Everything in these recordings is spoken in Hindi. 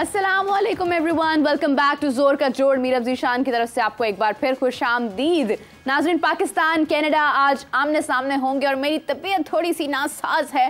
अस्सलामुअलैकुम एवरीवन, वेलकम बैक टू जोर का जोड़। मीरा ज़ीशान की तरफ से आपको एक बार फिर खुशामदीद। नाज़रीन, पाकिस्तान कनाडा आज आमने सामने होंगे और मेरी तबीयत थोड़ी सी नासाज है।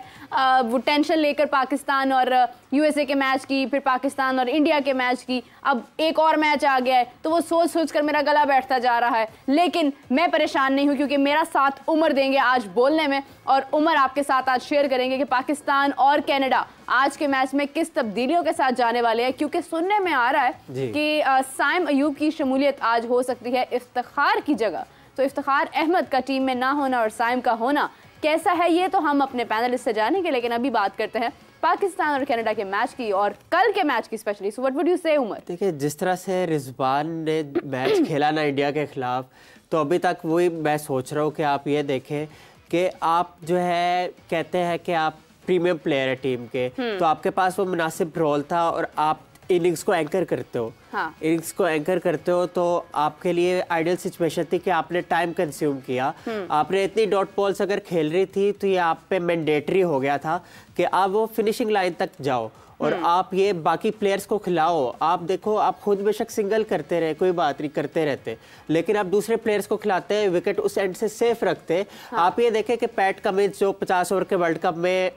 वो टेंशन लेकर पाकिस्तान और यूएसए के मैच की, फिर पाकिस्तान और इंडिया के मैच की, अब एक और मैच आ गया है तो वो सोच सोच कर मेरा गला बैठता जा रहा है। लेकिन मैं परेशान नहीं हूँ क्योंकि मेरा साथ उमर देंगे आज बोलने में, और उमर आपके साथ आज शेयर करेंगे कि पाकिस्तान और कनाडा आज के मैच में किस तब्दीलियों के साथ जाने वाले हैं। क्योंकि सुनने में आ रहा है कि साइम अयूब की शमूलियत आज हो सकती है इफ्तिखार की जगह। तो इफ्तिखार अहमद का टीम में ना होना और साइम का होना कैसा है, ये तो हम अपने पैनलिस्ट से जानेंगे। लेकिन अभी बात करते हैं पाकिस्तान और कनाडा के मैच की और कल के मैच की specially. So what would you से उमर? देखिए, जिस तरह से रिजवान ने मैच खेला ना इंडिया के खिलाफ, तो अभी तक वही मैं सोच रहा हूँ कि आप ये देखें कि आप जो है कहते हैं कि आप प्रीमियम प्लेयर है टीम के, तो आपके पास वो मुनासिब रोल था और आप इनिंग्स को एंकर करते हो। हाँ। इनिंग्स को एंकर करते हो तो आपके लिए आइडियल सिचुएशन थी कि आपने टाइम कंज्यूम किया। आपने इतनी डॉट बॉल्स अगर खेल रही थी तो ये आप पे मैंडेटरी हो गया था कि आप वो फिनिशिंग लाइन तक जाओ और आप ये बाकी प्लेयर्स को खिलाओ। आप देखो, आप खुद बेशक सिंगल करते रहे, कोई बात नहीं, करते रहते, लेकिन आप दूसरे प्लेयर्स को खिलाते हैं, विकेट उस एंड से सेफ रखते। हाँ। आप ये देखें कि पैट कमिंस जो 50 ओवर के वर्ल्ड कप में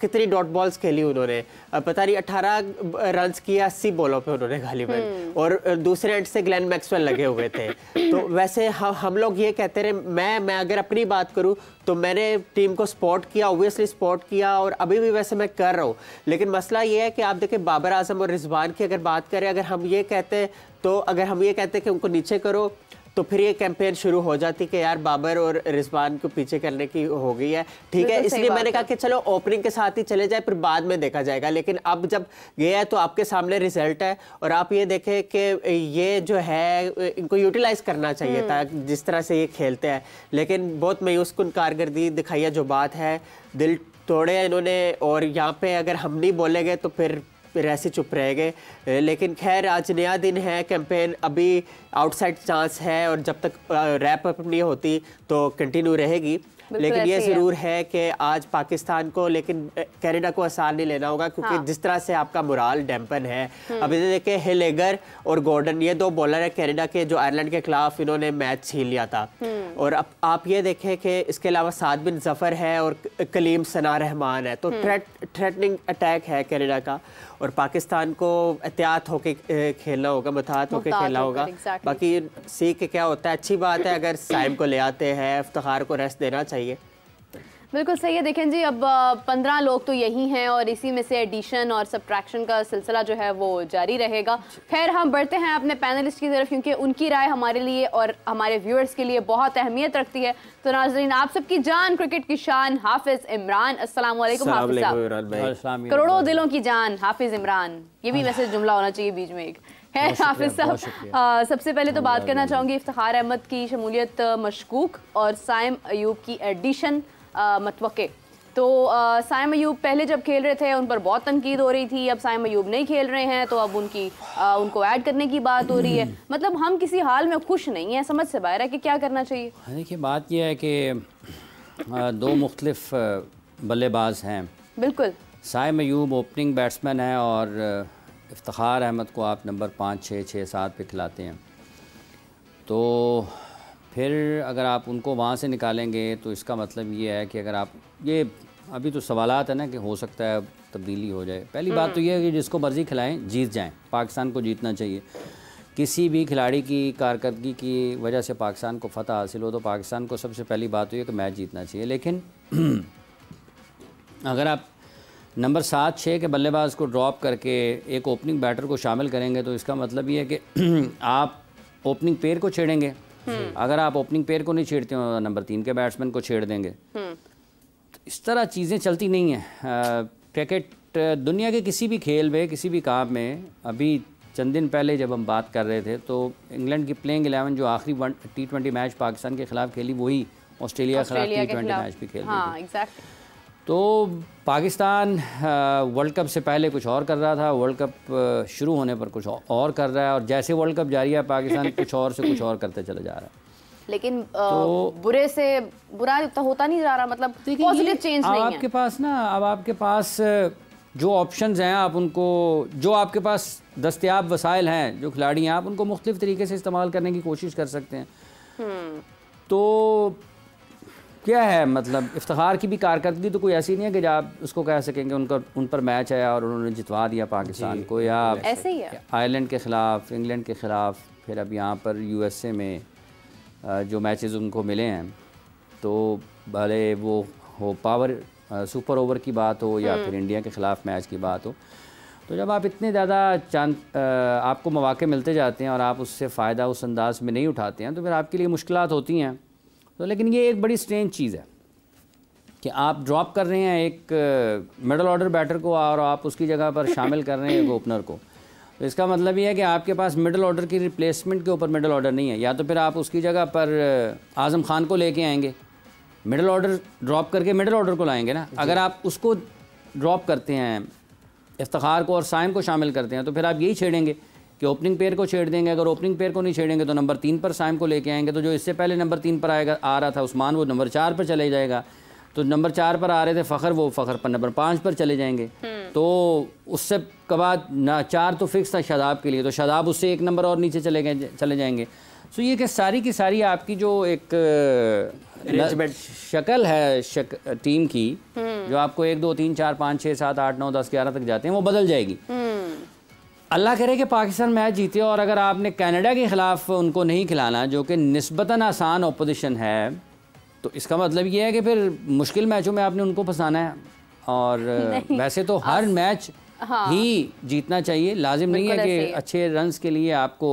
कितनी डॉट बॉल्स खेली उन्होंने, पता नहीं 18 रन किया 80 बॉलों पे उन्होंने गालिबन, और दूसरे एंड से ग्लेन मैक्सवेल लगे हुए थे। तो वैसे हम लोग ये कहते रहे, मैं अगर अपनी बात करूँ तो मैंने टीम को सपोर्ट किया, ऑब्वियसली सपोर्ट किया, और अभी भी वैसे मैं कर रहा हूँ। लेकिन मसला ये है कि आप देखिए, बाबर आजम और रिजवान की अगर बात करें, अगर हम ये कहते कि उनको नीचे करो, तो फिर ये कैंपेन शुरू हो जाती कि यार बाबर और रिजवान को पीछे करने की हो गई है। ठीक है, इसलिए मैंने कहा कि चलो ओपनिंग के साथ ही चले जाए, फिर बाद में देखा जाएगा। लेकिन अब जब गया है तो आपके सामने रिजल्ट है, और आप ये देखें कि ये जो है इनको यूटिलाइज करना चाहिए था जिस तरह से ये खेलते हैं। लेकिन बहुत मायूस कुन कारकर्दगी दिखाई है, जो बात है, दिल तोड़े इन्होंने। और यहाँ पे अगर हम नहीं बोलेंगे तो फिर ऐसे चुप रह गए। लेकिन खैर, आज नया दिन है, कैंपेन अभी आउटसाइड चांस है, और जब तक रैप अप नहीं होती तो कंटिन्यू रहेगी। लेकिन ये ज़रूर है कि आज पाकिस्तान को, लेकिन कनाडा को आसान नहीं लेना होगा, क्योंकि हाँ। जिस तरह से आपका मोराल डैम्पन है। अभी देखिए, हिलेगर और गॉर्डन, ये दो बॉलर है कनाडा के जो आयरलैंड के खिलाफ इन्होंने मैच छीन लिया था। और अब आप ये देखें कि इसके अलावा साद बिन जफर है और कलीम सना रहमान है, तो थ्रेटनिंग अटैक है कनाडा का। और पाकिस्तान को एहतियात होके खेलना होगा, मुताहत होके खेलना होगा। बाकी सीख के क्या होता है, अच्छी बात है अगर साइम को ले आते हैं, इफ्तिखार को रेस्ट देना चाहिए। बिल्कुल सही है। देखें जी, अब 15 लोग तो यही हैं और इसी में से एडिशन और सब्ट्रैक्शन का सिलसिला जो है वो जारी रहेगा। खैर, हम बढ़ते हैं अपने पैनलिस्ट की तरफ, क्योंकि उनकी राय हमारे लिए और हमारे व्यूअर्स के लिए बहुत अहमियत रखती है। तो नाज़रीन, आप सबकी जान, क्रिकेट की शान, हाफिज इमरान। अस्सलाम वालेकुम हाफिज साहब। करोड़ों दिलों की जान हाफिज इमरान, ये भी वैसे जुमला होना चाहिए बीच में एक है। हाफिज साहब, सबसे पहले तो बात करना चाहूँगी इफ्तिखार अहमद की शमूलियत मशकूक और साइम अयूब की एडिशन मतवक्के। तो साइम अयूब पहले जब खेल रहे थे उन पर बहुत तनकीद हो रही थी, अब साइम अयूब नहीं खेल रहे हैं तो अब उनको ऐड करने की बात हो रही है। मतलब हम किसी हाल में खुश नहीं हैं, समझ से बाहर है कि क्या करना चाहिए। देखिए, बात यह है कि दो मुख्तलिफ बल्लेबाज हैं। बिल्कुल, साइम अयूब ओपनिंग बैट्समैन है और इफ्तिखार अहमद को आप नंबर 5, 6, 6, 7 पे खिलाते हैं। तो फिर अगर आप उनको वहाँ से निकालेंगे तो इसका मतलब ये है कि अगर आप ये अभी तो सवालात है ना कि हो सकता है तब्दीली हो जाए। पहली बात तो ये है कि जिसको मर्ज़ी खिलाएं जीत जाएं। पाकिस्तान को जीतना चाहिए। किसी भी खिलाड़ी की कारकर्दगी की वजह से पाकिस्तान को फ़तह हासिल हो तो पाकिस्तान को सबसे पहली बात तो ये कि मैच जीतना चाहिए। लेकिन अगर आप नंबर 7, 6 के बल्लेबाज को ड्रॉप करके एक ओपनिंग बैटर को शामिल करेंगे तो इसका मतलब ये है कि आप ओपनिंग पेयर को छेड़ेंगे। अगर आप ओपनिंग पेयर को नहीं छेड़ते हो, नंबर 3 के बैट्समैन को छेड़ देंगे। तो इस तरह चीज़ें चलती नहीं हैं। क्रिकेट दुनिया के किसी भी खेल में, किसी भी काम में, अभी चंद दिन पहले जब हम बात कर रहे थे तो इंग्लैंड की प्लेइंग 11 जो आखिरी T20 मैच पाकिस्तान के खिलाफ खेली, वही ऑस्ट्रेलिया के खिलाफ T20 मैच भी खेल रही थी। तो पाकिस्तान वर्ल्ड कप से पहले कुछ और कर रहा था, वर्ल्ड कप शुरू होने पर कुछ और कर रहा है, और जैसे वर्ल्ड कप जारी है पाकिस्तान कुछ और से कुछ और करते चले जा रहा है। लेकिन तो बुरे से बुरा होता नहीं जा रहा, मतलब पॉजिटिव चेंज नहीं है। आपके पास ना, अब आपके पास जो ऑप्शंस हैं आप उनको, जो आपके पास दस्तयाब वसाइल हैं, जो खिलाड़ी हैं, आप उनको मुख्तलिफ तरीके से इस्तेमाल करने की कोशिश कर सकते हैं। तो क्या है, मतलब इफ्तिखार की भी कारकर्दगी तो कोई ऐसी नहीं है कि आप उसको कह सकेंगे उन पर मैच है और उन्होंने जितवा दिया पाकिस्तान को, या ऐसे ही है। आयरलैंड के ख़िलाफ़, इंग्लैंड के ख़िलाफ़, फिर अब यहाँ पर USA में जो मैचेस उनको मिले हैं, तो भले वो हो पावर सुपर ओवर की बात हो या फिर इंडिया के ख़िलाफ़ मैच की बात हो, तो जब आप इतने ज़्यादा आपको मौके मिलते जाते हैं और आप उससे फ़ायदा उस अंदाज में नहीं उठाते हैं, तो फिर आपके लिए मुश्किलात होती हैं। तो लेकिन ये एक बड़ी स्ट्रेंज चीज़ है कि आप ड्रॉप कर रहे हैं एक मिडल ऑर्डर बैटर को और आप उसकी जगह पर शामिल कर रहे हैं एक ओपनर को। तो इसका मतलब ये है कि आपके पास मिडल ऑर्डर की रिप्लेसमेंट के ऊपर मिडल ऑर्डर नहीं है, या तो फिर आप उसकी जगह पर आज़म खान को लेके आएंगे, मिडल ऑर्डर ड्रॉप करके मिडल ऑर्डर को लाएंगे ना। अगर आप उसको ड्रॉप करते हैं, इफ्तिखार को और साइम को शामिल करते हैं, तो फिर आप यही छेड़ेंगे कि ओपनिंग पेयर को छेड़ देंगे। अगर ओपनिंग पेयर को नहीं छेड़ेंगे तो नंबर 3 पर साइम को लेके आएंगे, तो जो इससे पहले नंबर 3 पर आ रहा था उस्मान, वो नंबर 4 पर चले जाएगा। तो नंबर 4 पर आ रहे थे फ़खर, वो फ़खर पर नंबर 5 पर चले जाएंगे। तो उससे के बाद ना 4 तो फिक्स था शादाब के लिए, तो शादाब उससे 1 नंबर और नीचे चले जाएंगे। सो ये कि सारी की सारी आपकी जो एक शक्ल है टीम की, जो आपको 1 2 3 4 5 6 7 8 9 10 11 तक जाते हैं, वो बदल जाएगी। अल्लाह करे कि पाकिस्तान मैच जीते, और अगर आपने कनाडा के ख़िलाफ़ उनको नहीं खिलाना, जो कि निस्बतन आसान अपोजिशन है, तो इसका मतलब ये है कि फिर मुश्किल मैचों में आपने उनको फंसाना है। और वैसे तो हर मैच ही जीतना चाहिए, लाजिम नहीं है कि अच्छे रन्स के लिए आपको।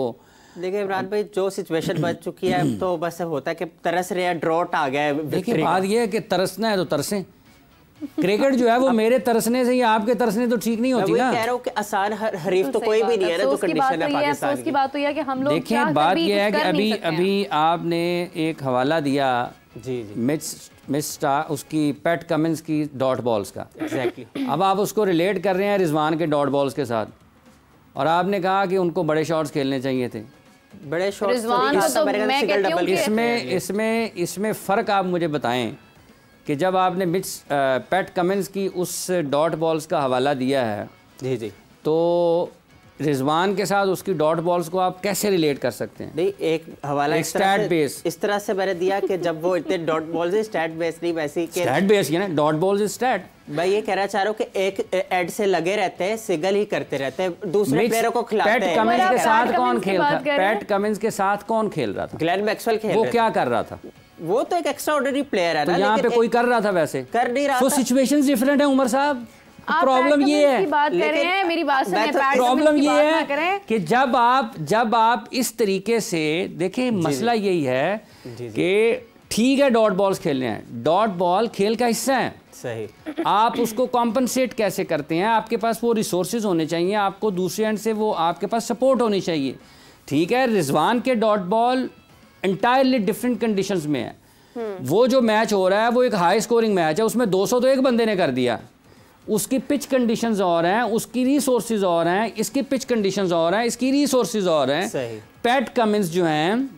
देखिए इमरान भाई, जो सिचुएशन बच चुकी है अब तो बस होता है कि तरस रहे हैं, ड्रॉट आ गया है। देखिए बात ये है कि तरसना है तो तरसें। क्रिकेट जो है वो मेरे तरसने से या आपके तरसने तो ठीक नहीं होती ना। कह रहा हूँ कि आसान हरीफ तो कोई भी नहीं है ना, तो कंडीशन है पाकिस्तान की। बात तो यह है कि हम लोग देखिए, बात ये है कि अभी आपने एक हवाला दिया जी मिस उसकी पैट कमिंस की डॉट बॉल्स का। एग्जैक्टली। अब आप उसको रिलेट कर रहे हैं रिजवान के डॉट बॉल्स के साथ, और आपने कहा कि उनको बड़े शॉट्स खेलने चाहिए थे। बड़े शॉट्स इसमें फ़र्क आप मुझे बताएं कि जब आपने पैट कमिंस की उस डॉट बॉल्स का हवाला दिया है जी, तो रिजवान के साथ उसकी डॉट बॉल्स को आप कैसे रिलेट कर सकते हैं? नहीं, एक हवाला स्टैट बेस इस तरह से मैंने दिया कि जब वो इतने डॉट बॉल्स स्टैट बेस नहीं, वैसे ही स्टैट बेस है ना, डॉट बॉल्स स्टैट। मैं ये कहना चाह रहा हूँ कि एक एड से लगे रहते हैं, सिगल ही करते रहते हैं, दूसरे प्लेयरों को खिलाते हैं। पैट कमिंस के साथ कौन खेल रहा था? पैट कमिंस के साथ कौन खेल रहा था? ग्लेन मैक्सवेल खेल रहा था। वो क्या कर रहा था? वो तो एक एक्स्ट्राऑर्डिनरी प्लेयर है ना, यहाँ पे कोई कर रहा था, वैसे कर नहीं रहा। तो सिचुएशंस डिफरेंट है उमर साहब। प्रॉब्लम ये है, मेरी बात सुनिए, प्रॉब्लम ये है कि जब आप इस तरीके से देखें, मसला यही है कि ठीक है डॉट बॉल्स खेलने हैं, डॉट बॉल खेल का हिस्सा है, सही। आप उसको कॉम्पनसेट कैसे करते हैं? आपके पास वो रिसोर्सेज होने चाहिए, आपको दूसरे एंड से वो आपके पास सपोर्ट होनी चाहिए। ठीक है, रिजवान के dot ball entirely different conditions में है। वो जो मैच हो रहा है वो एक हाई स्कोरिंग मैच है, उसमें 200 तो एक बंदे ने कर दिया, उसकी पिच कंडीशंस और हैं, उसकी रिसोर्सेज और हैं, इसकी पिच कंडीशंस और हैं, इसकी रिसोर्सेज और हैं। पैट कमिंस जो हैं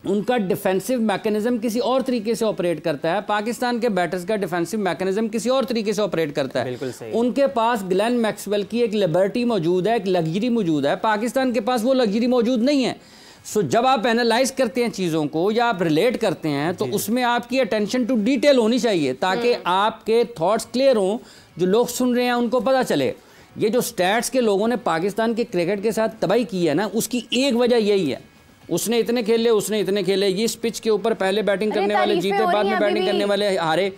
उनका डिफेंसिव मैकेनिज्म किसी और तरीके से ऑपरेट करता है, पाकिस्तान के बैटर्स का डिफेंसिव मैकेनिज्म किसी और तरीके से ऑपरेट करता है। बिल्कुल सही। उनके पास ग्लेन मैक्सवेल की एक लिबर्टी मौजूद है, एक लग्जरी मौजूद है, पाकिस्तान के पास वो लग्जरी मौजूद नहीं है। सो जब आप एनालाइज करते हैं चीज़ों को या आप रिलेट करते हैं, तो उसमें आपकी अटेंशन टू डिटेल होनी चाहिए, ताकि आपके थॉट्स क्लियर हों, जो लोग सुन रहे हैं उनको पता चले। ये जो स्टैट्स के लोगों ने पाकिस्तान के क्रिकेट के साथ तबाही की है ना, उसकी एक वजह यही है, उसने इतने खेले, उसने इतने खेले, ये इस पिच के ऊपर पहले बैटिंग करने वाले जीते, बाद में बैटिंग करने वाले हारे।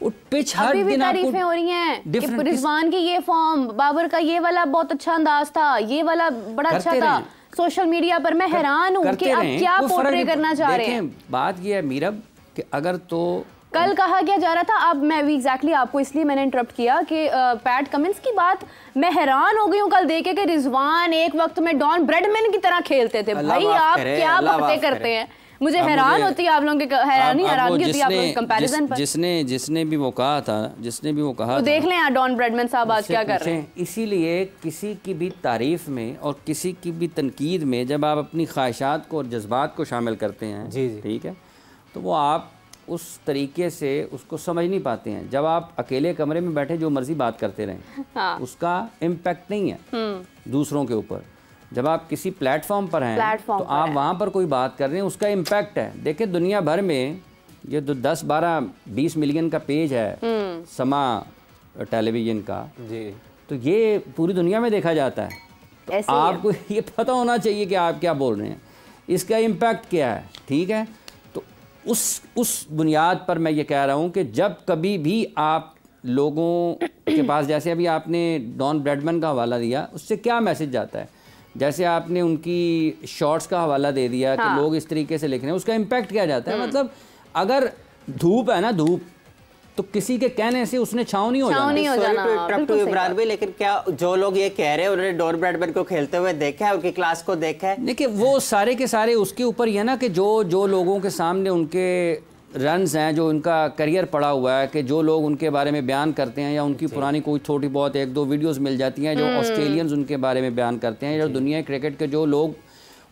पिच हर दिन तारीफें हो रही हैं कि रिजवान की ये फॉर्म, बाबर का ये वाला बहुत अच्छा अंदाज था, ये वाला बड़ा अच्छा था। सोशल मीडिया पर मैं हैरान हूँ कि आप क्या पोर्ट्रे करना चाह रहे हैं। बात ये है मीरब कि अगर तो कल कहा क्या जा रहा था, अब मैं भी एग्जैक्टली आपको इसलिए मैंने इंटरप्ट किया कि पैट कमिंस की बात मैं हैरान हो गई हूँ कल देखे कि रिजवान एक वक्त में डॉन ब्रेडमैन की तरह खेलते थे। भाई आप क्या बातें करते हैं, मुझे हैरान होती है आप लोगों के, हैरानी होती है आप लोगों के कंपैरिजन पर। जिसने भी वो कहा था तो देख लें डॉन ब्रेडमैन साहब आज क्या कर रहे हैं। इसीलिए किसी की भी तारीफ में और किसी की भी तनकीद में जब आप अपनी ख्वाहिशात को और जज्बात को शामिल करते हैं, ठीक है, तो वो आप उस तरीके से उसको समझ नहीं पाते हैं। जब आप अकेले कमरे में बैठे जो मर्जी बात करते रहें, हाँ। उसका इम्पैक्ट नहीं है दूसरों के ऊपर। जब आप किसी प्लेटफॉर्म पर हैं तो आप वहाँ पर कोई बात कर रहे हैं, उसका इम्पैक्ट है। देखिए दुनिया भर में ये 10, 12, 20 मिलियन का पेज है समा टेलीविज़न का जी, तो ये पूरी दुनिया में देखा जाता है। आपको ये पता होना चाहिए कि आप क्या बोल रहे हैं, इसका इम्पैक्ट क्या है, ठीक है। तो उस बुनियाद पर मैं ये कह रहा हूँ कि जब कभी भी आप लोगों के पास, जैसे अभी आपने डॉन ब्रैडमैन का हवाला दिया, उससे क्या मैसेज जाता है, जैसे आपने उनकी शॉर्ट्स का हवाला दे दिया कि लोग इस तरीके से लिख रहे हैं, उसका इम्पैक्ट क्या जाता है। मतलब अगर धूप है ना, धूप तो किसी के कहने से उसने छाँव नहीं हो जाना। इमरान भाई, लेकिन क्या जो लोग ये कह रहे हैं उन्होंने डॉन ब्रैडमैन को खेलते हुए देखा है, उनकी क्लास को देखा है? देखिए वो सारे के सारे उसके ऊपर ही है ना कि जो लोगों के सामने उनके रन्स हैं, जो उनका करियर पड़ा हुआ है, कि जो लोग उनके बारे में बयान करते हैं, या उनकी पुरानी कोई थोड़ी बहुत 1-2 वीडियोस मिल जाती हैं जो ऑस्ट्रेलियंस उनके बारे में बयान करते हैं, या दुनिया क्रिकेट के जो लोग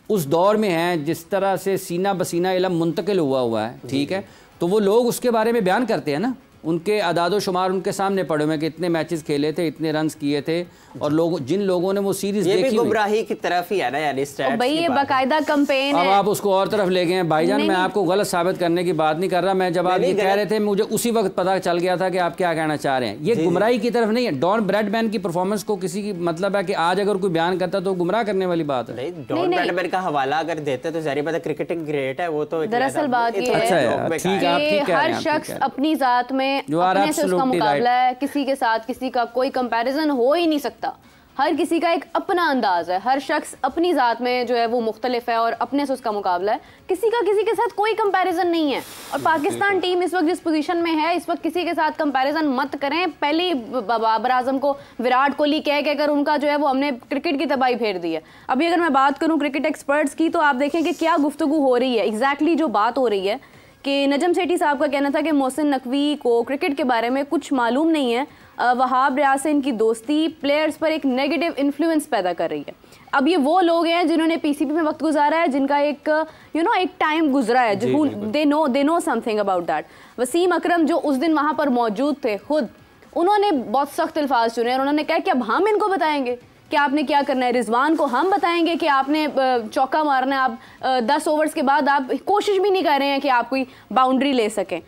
उस दौर में हैं, जिस तरह से सीना बसीना इल्म मुंतकिल हुआ है, ठीक है, तो वो लोग उसके बारे में बयान करते हैं ना। उनके अदादो शुमार उनके सामने पड़े हुए कि इतने मैचेस खेले थे, इतने रन्स किए थे, और लोग जिन लोगों ने वो सीरीज देखी, ये भी गुमराही की तरफ ही है ना, यानी भाई ये बाकायदा कैंपेन है। अब आप उसको और तरफ ले गए हैं भाईजान। मैं आपको गलत साबित करने की बात नहीं कर रहा। मैं जब आप ये कह रहे थे मुझे उसी वक्त पता चल गया था कि आप क्या कहना चाह रहे हैं। ये गुमराही की तरफ नहीं है। डॉन ब्रैडमैन की परफॉर्मेंस को किसी की मतलब है कि आज अगर कोई बयान करता तो गुमराह करने वाली बात है। डॉन ब्रैडमैन का हवाला अगर देते तो जारी बात है क्रिकेटिंग ग्रेट है वो तो। दरअसल बात ये है कि हर शख्स अपनी जात में उसका मुकाबला है, किसी के साथ किसी का कोई कंपैरिजन हो ही नहीं सकता। हर किसी का एक अपना अंदाज है, हर शख्स अपनी जात में जो है वो मुख्तलिफ है और अपने से उसका मुकाबला है। किसी का किसी के साथ कोई कंपैरिजन नहीं है। और पाकिस्तान टीम इस वक्त जिस पोजीशन में है, इस वक्त किसी के साथ कंपैरिजन मत करें। पहले बाबर आजम को विराट कोहली कह कर उनका जो है वो हमने क्रिकेट की तबाही फेर दी है। अभी अगर मैं बात करूँ क्रिकेट एक्सपर्ट्स की, तो आप देखें कि क्या गुफ्तगू हो रही है। एग्जैक्टली जो बात हो रही है कि नजम सेठी साहब का कहना था कि मोहसिन नकवी को क्रिकेट के बारे में कुछ मालूम नहीं है। वहाब रियाज से इनकी दोस्ती प्लेयर्स पर एक नेगेटिव इन्फ्लुएंस पैदा कर रही है। अब ये वो लोग हैं जिन्होंने पीसीबी में वक्त गुजारा है, जिनका एक एक टाइम गुजरा है, they know something about that. Wasim Akram जो उस दिन वहाँ पर मौजूद थे, खुद उन्होंने बहुत सख्त अल्फाज चुने और उन्होंने कहा कि अब हम इनको बताएंगे कि आपने क्या करना है। रिजवान को हम बताएंगे कि आपने चौका मारना है। आप 10 ओवर्स के बाद आप कोशिश भी नहीं कर रहे हैं कि आप कोई बाउंड्री ले सकें।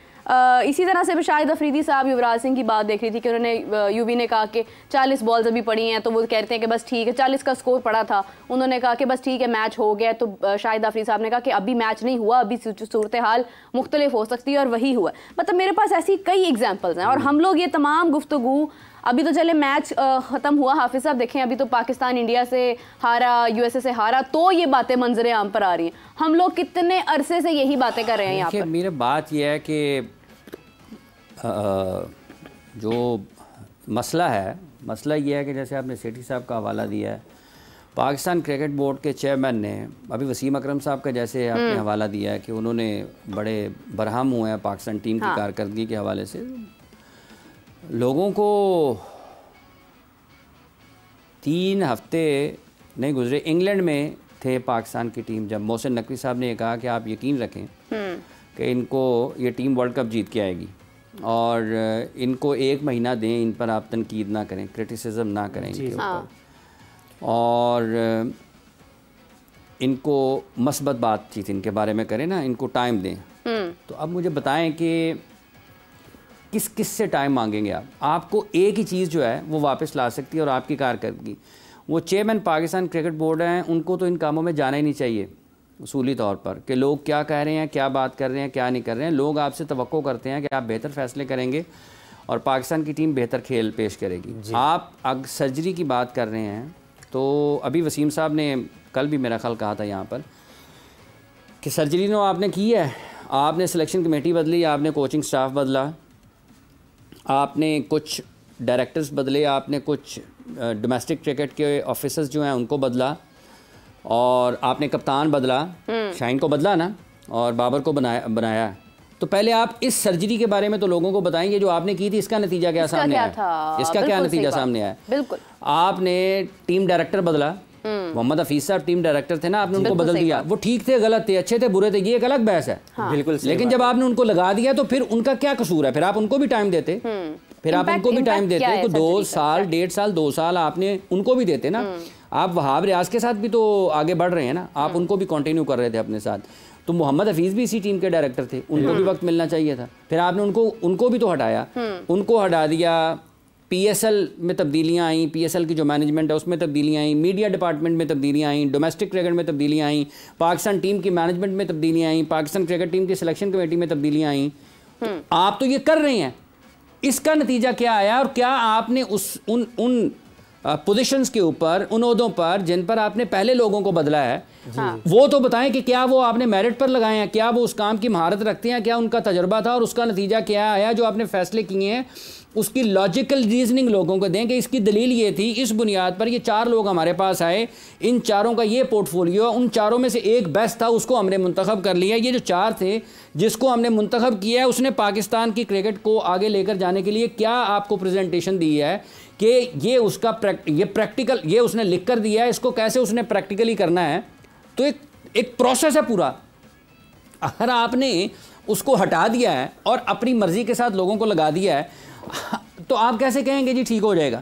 इसी तरह से भी शाहिद अफरीदी साहब युवराज सिंह की बात देख रही थी कि उन्होंने यूवी ने कहा कि 40 बॉल्स अभी पड़ी हैं, तो वो कहते हैं कि बस ठीक है, 40 का स्कोर पड़ा था। उन्होंने कहा कि बस ठीक है मैच हो गया। तो शाहिद अफरीदी साहब ने कहा कि अभी मैच नहीं हुआ, अभी सूरत हाल मुख्तलिफ हो सकती है, और वही हुआ। मतलब मेरे पास ऐसी कई एग्जाम्पल्स हैं। और हम लोग ये तमाम गुफ्तगू, अभी तो चले मैच ख़त्म हुआ, हाफिज़ साहब देखें अभी तो पाकिस्तान इंडिया से हारा, यूएसए से हारा, तो ये बातें मंजरे आम पर आ रही हैं। हम लोग कितने अरसे से यही बातें कर रहे हैं यहाँ पर। मेरी बात यह है कि जो मसला ये है कि जैसे आपने सेठी साहब का हवाला दिया है, पाकिस्तान क्रिकेट बोर्ड के चेयरमैन ने अभी वसीम अकरम साहब का जैसे आपने हवाला दिया है कि उन्होंने बड़े बरहम हुए हैं पाकिस्तान टीम की कारकर्दगी के हवाले से। लोगों को 3 हफ्ते नहीं गुजरे, इंग्लैंड में थे पाकिस्तान की टीम, जब मोहसिन नकवी साहब ने कहा कि आप यकीन रखें कि इनको ये टीम वर्ल्ड कप जीत के आएगी और इनको 1 महीना दें, इन पर आप तनकीद ना करें, क्रिटिसिज्म ना करें इनके ऊपर, और इनको मस्बत बातचीत इनके बारे में करें ना, इनको टाइम दें। तो अब मुझे बताएं कि किस से टाइम मांगेंगे आप? आपको एक ही चीज़ जो है वो वापस ला सकती है और आपकी कारकर्दगी। वो चेयरमैन पाकिस्तान क्रिकेट बोर्ड हैं, उनको तो इन कामों में जाना ही नहीं चाहिए उसूली तौर पर, कि लोग क्या कह रहे हैं, क्या बात कर रहे हैं, क्या नहीं कर रहे हैं। लोग आपसे तवक्को करते हैं कि आप बेहतर फैसले करेंगे और पाकिस्तान की टीम बेहतर खेल पेश करेगी। आप अगर सर्जरी की बात कर रहे हैं, तो अभी वसीम साहब ने कल भी मेरा ख्याल कहा था यहाँ पर कि सर्जरी तो आपने की है, आपने सिलेक्शन कमेटी बदली, आपने कोचिंग स्टाफ बदला, आपने कुछ डायरेक्टर्स बदले, आपने कुछ डोमेस्टिक क्रिकेट के ऑफिसर्स जो हैं उनको बदला, और आपने कप्तान बदला, शाहीन को बदला ना, और बाबर को बनाया। तो पहले आप इस सर्जरी के बारे में तो लोगों को बताएंगे जो आपने की थी, इसका नतीजा क्या सामने आया, इसका क्या नतीजा सामने आया। बिल्कुल। आपने टीम डायरेक्टर बदला, मोहम्मद हफीज साहब टीम डायरेक्टर थे ना, आपने उनको बदल दिया, वो ठीक थे गलत थे, अच्छे थे बुरे थे, ये एक अलग बहस है। बिल्कुल। लेकिन जब आपने उनको लगा दिया तो फिर उनका क्या कसूर है? फिर आप उनको भी टाइम देते, फिर आप उनको भी टाइम देते, 2 साल 1.5 साल 2 साल आपने उनको भी देते ना। आप वहाब रियाज के साथ भी तो आगे बढ़ रहे हैं ना, आप उनको भी कंटिन्यू कर रहे थे अपने साथ। तो मोहम्मद हफीज भी इसी टीम के डायरेक्टर थे, उनको भी वक्त मिलना चाहिए था। फिर आपने उनको भी तो हटाया, उनको हटा दिया। पीएसएल में तब्दीलियां आई, पीएसएल की जो मैनेजमेंट है उसमें तब्दीलियां आई, मीडिया डिपार्टमेंट में तब्दीलियां आई, डोमेस्टिक क्रिकेट में तब्दीलियां आई, पाकिस्तान टीम की मैनेजमेंट में तब्दीलियां आई, पाकिस्तान क्रिकेट टीम की सिलेक्शन कमेटी में तब्दीलियां आई। तो आप तो ये कर रहे हैं, इसका नतीजा क्या आया? और क्या आपने उन पोजीशंस के ऊपर, उन ओहदों पर जिन पर आपने पहले लोगों को बदला है, वो तो बताएं कि क्या वो आपने मेरिट पर लगाए हैं, क्या वो उस काम की महारत रखते हैं, क्या उनका तजर्बा था और उसका नतीजा क्या आया? जो आपने फैसले किए हैं उसकी लॉजिकल रीजनिंग लोगों को दें कि इसकी दलील ये थी, इस बुनियाद पर ये 4 लोग हमारे पास आए, इन 4 का ये पोर्टफोलियो, उन 4 में से एक बेस्ट था, उसको हमने मुंतखब कर लिया। ये जो 4 थे जिसको हमने मुंतखब किया है, उसने पाकिस्तान की क्रिकेट को आगे लेकर जाने के लिए क्या आपको प्रेजेंटेशन दी है कि ये उसका प्रैक्टिकल, ये उसने लिख कर दिया है, इसको कैसे उसने प्रैक्टिकली करना है। तो एक प्रोसेस है पूरा। अगर आपने उसको हटा दिया है और अपनी मर्जी के साथ लोगों को लगा दिया है, तो आप कैसे कहेंगे जी ठीक हो जाएगा?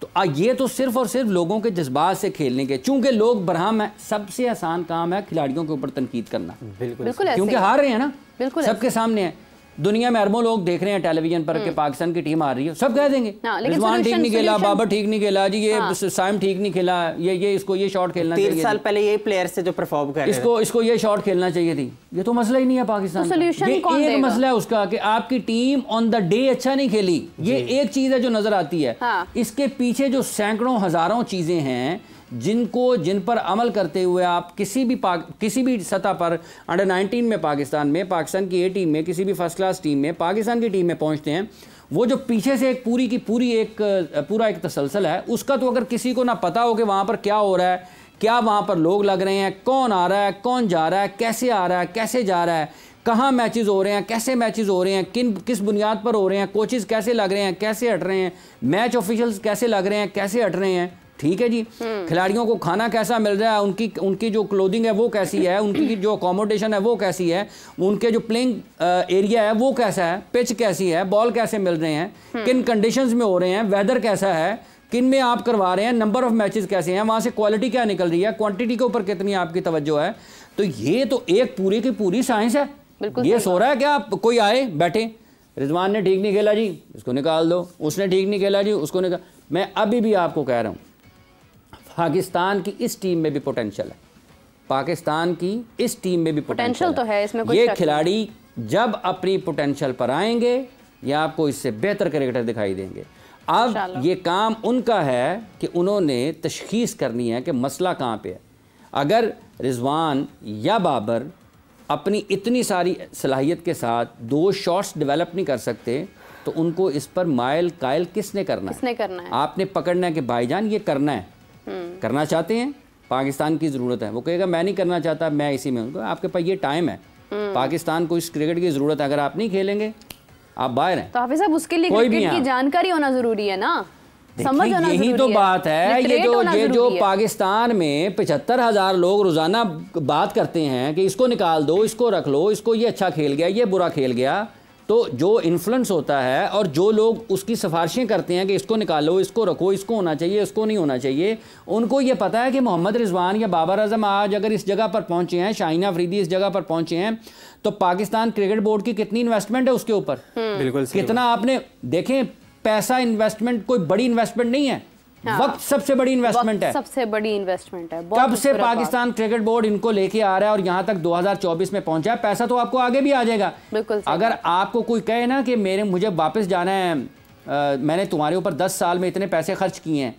तो ये तो सिर्फ और सिर्फ लोगों के जज्बात से खेलने के, चूंकि लोग बरहम है, सबसे आसान काम है खिलाड़ियों के ऊपर तनकीद करना। बिल्कुल, क्योंकि हार रहे हैं ना, बिल्कुल सबके सामने है। दुनिया में अरबों लोग देख रहे हैं टेलीविजन पर कि पाकिस्तान की टीम आ रही है, सब कह देंगे रिजवान ठीक नहीं खेला, बाबर ठीक नहीं खेला जी, ये साइम ठीक नहीं खेला, ये इसको ये शॉट खेलना चाहिए। 3 साल पहले ये प्लेयर से जो परफॉर्म कर रहे हैं, इसको ये शॉट खेलना चाहिए थी। ये तो मसला ही नहीं है पाकिस्तान का। ये एक मसला है उसका कि आपकी टीम ऑन द डे अच्छा नहीं खेली, ये एक चीज है जो नजर आती है। इसके पीछे जो सैकड़ों हजारों चीजें हैं जिन पर अमल करते हुए आप किसी भी सतह पर अंडर 19 में पाकिस्तान की ए टीम में, किसी भी फर्स्ट क्लास टीम में, पाकिस्तान की टीम में पहुंचते हैं, वो जो पीछे से एक पूरा एक तसलसल है, उसका तो अगर किसी को ना पता हो कि वहाँ पर क्या हो रहा है, क्या वहाँ पर लोग लग रहे हैं, कौन आ रहा है, कौन जा रहा है, कैसे आ रहा है, कैसे जा रहा है, कहाँ मैचेस हो रहे हैं, कैसे मैचेस हो रहे हैं, किस बुनियाद पर हो रहे हैं, कोचेस कैसे लग रहे हैं, कैसे हट रहे हैं, मैच ऑफिशियल्स कैसे लग रहे हैं, कैसे हट रहे हैं, ठीक है जी। खिलाड़ियों को खाना कैसा मिल रहा है, उनकी जो क्लोथिंग है वो कैसी है, उनकी जो अकोमोडेशन है वो कैसी है, उनके जो प्लेइंग एरिया है वो कैसा है, पिच कैसी है, बॉल कैसे मिल रहे हैं, किन कंडीशंस में हो रहे हैं, वेदर कैसा है, किन में आप करवा रहे हैं, नंबर ऑफ मैचेस कैसे हैं, वहाँ से क्वालिटी क्या निकल रही है, क्वांटिटी के ऊपर कितनी आपकी तवज्जो है। तो ये तो एक पूरी की पूरी साइंस है। ये सो रहा है क्या आप कोई आए बैठे, रिजवान ने ठीक नहीं खेला जी उसको निकाल दो, उसने ठीक नहीं खेला जी उसको निकाल। मैं अभी भी आपको कह रहा हूँ पाकिस्तान की इस टीम में भी पोटेंशियल है, पाकिस्तान की इस टीम में भी पोटेंशियल तो है, इसमें कोई ये खिलाड़ी जब अपनी पोटेंशियल पर आएंगे ये आपको इससे बेहतर क्रिकेटर दिखाई देंगे। अब ये काम उनका है कि उन्होंने तशखीस करनी है कि मसला कहाँ पे है। अगर रिजवान या बाबर अपनी इतनी सारी सलाहियत के साथ 2 शॉट्स डेवलप नहीं कर सकते तो उनको इस पर माइल कायल किसने करना है? आपने पकड़ना है कि भाईजान ये करना है, करना चाहते हैं, पाकिस्तान की ज़रूरत है। वो कहेगा मैं नहीं करना चाहता, मैं इसी में हूँ। आपके पास ये टाइम है, पाकिस्तान को इस क्रिकेट की ज़रूरत है, अगर आप नहीं खेलेंगे आप बाहर हैं। तो हाफिज साहब उसके लिए क्रिकेट की जानकारी होना ज़रूरी है ना, समझ होना यही तो बात है। ये जो पाकिस्तान में 75,000 लोग रोज़ाना बात करते हैं कि इसको निकाल दो, इसको रख लो, इसको ये अच्छा खेल गया, ये बुरा खेल गया, तो जो इन्फ्लुएंस होता है और जो लोग उसकी सिफारिशें करते हैं कि इसको निकालो, इसको रखो, इसको होना चाहिए, इसको नहीं होना चाहिए, उनको ये पता है कि मोहम्मद रिजवान या बाबर आजम आज अगर इस जगह पर पहुंचे हैं, शाहीन अफरीदी इस जगह पर पहुंचे हैं, तो पाकिस्तान क्रिकेट बोर्ड की कितनी इन्वेस्टमेंट है उसके ऊपर, बिल्कुल कितना आपने देखें। पैसा इन्वेस्टमेंट कोई बड़ी इन्वेस्टमेंट नहीं है, वक्त सबसे बड़ी इन्वेस्टमेंट है, सबसे बड़ी इन्वेस्टमेंट है। कब से पाकिस्तान क्रिकेट बोर्ड इनको लेके आ रहा है और यहाँ तक 2024 में पहुंचा है। पैसा तो आपको आगे भी आ जाएगा। अगर आपको कोई कहे ना कि मुझे वापस जाना है, मैंने तुम्हारे ऊपर 10 साल में इतने पैसे खर्च किए हैं,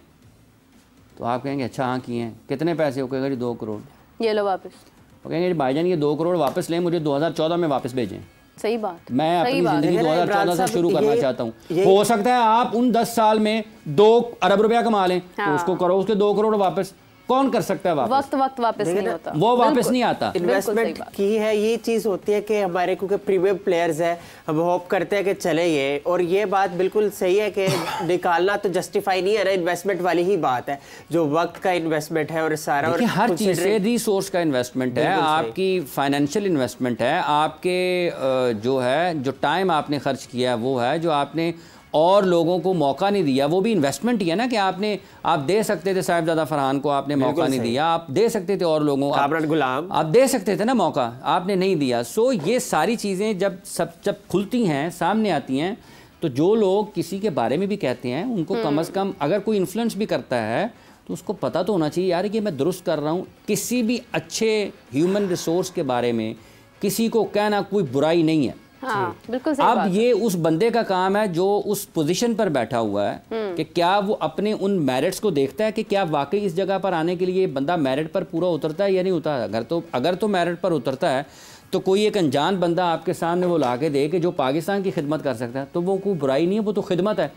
तो आप कहेंगे अच्छा हाँ किए हैं, कितने पैसे? वो कहेगा जी 2 करोड़, ये लो वापस। वो कहेंगे भाईजान ये 2 करोड़ वापस लें, मुझे 2014 में वापस भेजें। सही बात, मैं अपनी जिंदगी 2014 से शुरू करना चाहता हूँ। हो सकता है आप उन 10 साल में 2 अरब रुपया कमा लें, तो उसको करो, उसके 2 करोड़ वापस। कौन कर सकता है वापस? वक्त वापस नहीं होता, वो वापस नहीं आता। इन्वेस्टमेंट की है ये चीज होती है कि हमारे क्योंकि प्रीमियम प्लेयर्स है, हम होप करते हैं कि चले ये, और ये बात बिल्कुल सही है कि निकालना तो जस्टिफाई नहीं है ना, इन्वेस्टमेट वाली ही बात है, जो वक्त का इन्वेस्टमेंट है और सारा, और हर चीज से रिसोर्स का इन्वेस्टमेंट है, आपकी फाइनेंशियल इन्वेस्टमेंट है, आपके जो है जो टाइम आपने खर्च किया वो है, जो आपने और लोगों को मौका नहीं दिया वो भी इन्वेस्टमेंट ही है ना, कि आप दे सकते थे साहिबजादा फरहान को, आपने मौका नहीं दिया, आप दे सकते थे और लोगों को, गुलाम आप दे सकते थे ना मौका, आपने नहीं दिया। सो ये सारी चीज़ें जब खुलती हैं, सामने आती हैं, तो जो लोग किसी के बारे में भी कहते हैं उनको कम से कम अगर कोई इन्फ्लुएंस भी करता है तो उसको पता तो होना चाहिए यार कि मैं दुरुस्त कर रहा हूँ। किसी भी अच्छे ह्यूमन रिसोर्स के बारे में किसी को कहना कोई बुराई नहीं है। हाँ, बिल्कुल सही अब बात ये उस बंदे का काम है जो उस पोजीशन पर बैठा हुआ है कि क्या वो अपने उन मेरिट्स को देखता है कि क्या वाकई इस जगह पर आने के लिए बंदा मेरिट पर पूरा उतरता है या नहीं उतरता। अगर तो मेरिट पर उतरता है तो कोई एक अनजान बंदा आपके सामने वो ला के दे कि जो पाकिस्तान की खिदमत कर सकता है, तो वो कोई बुराई नहीं है, वो तो खिदमत है।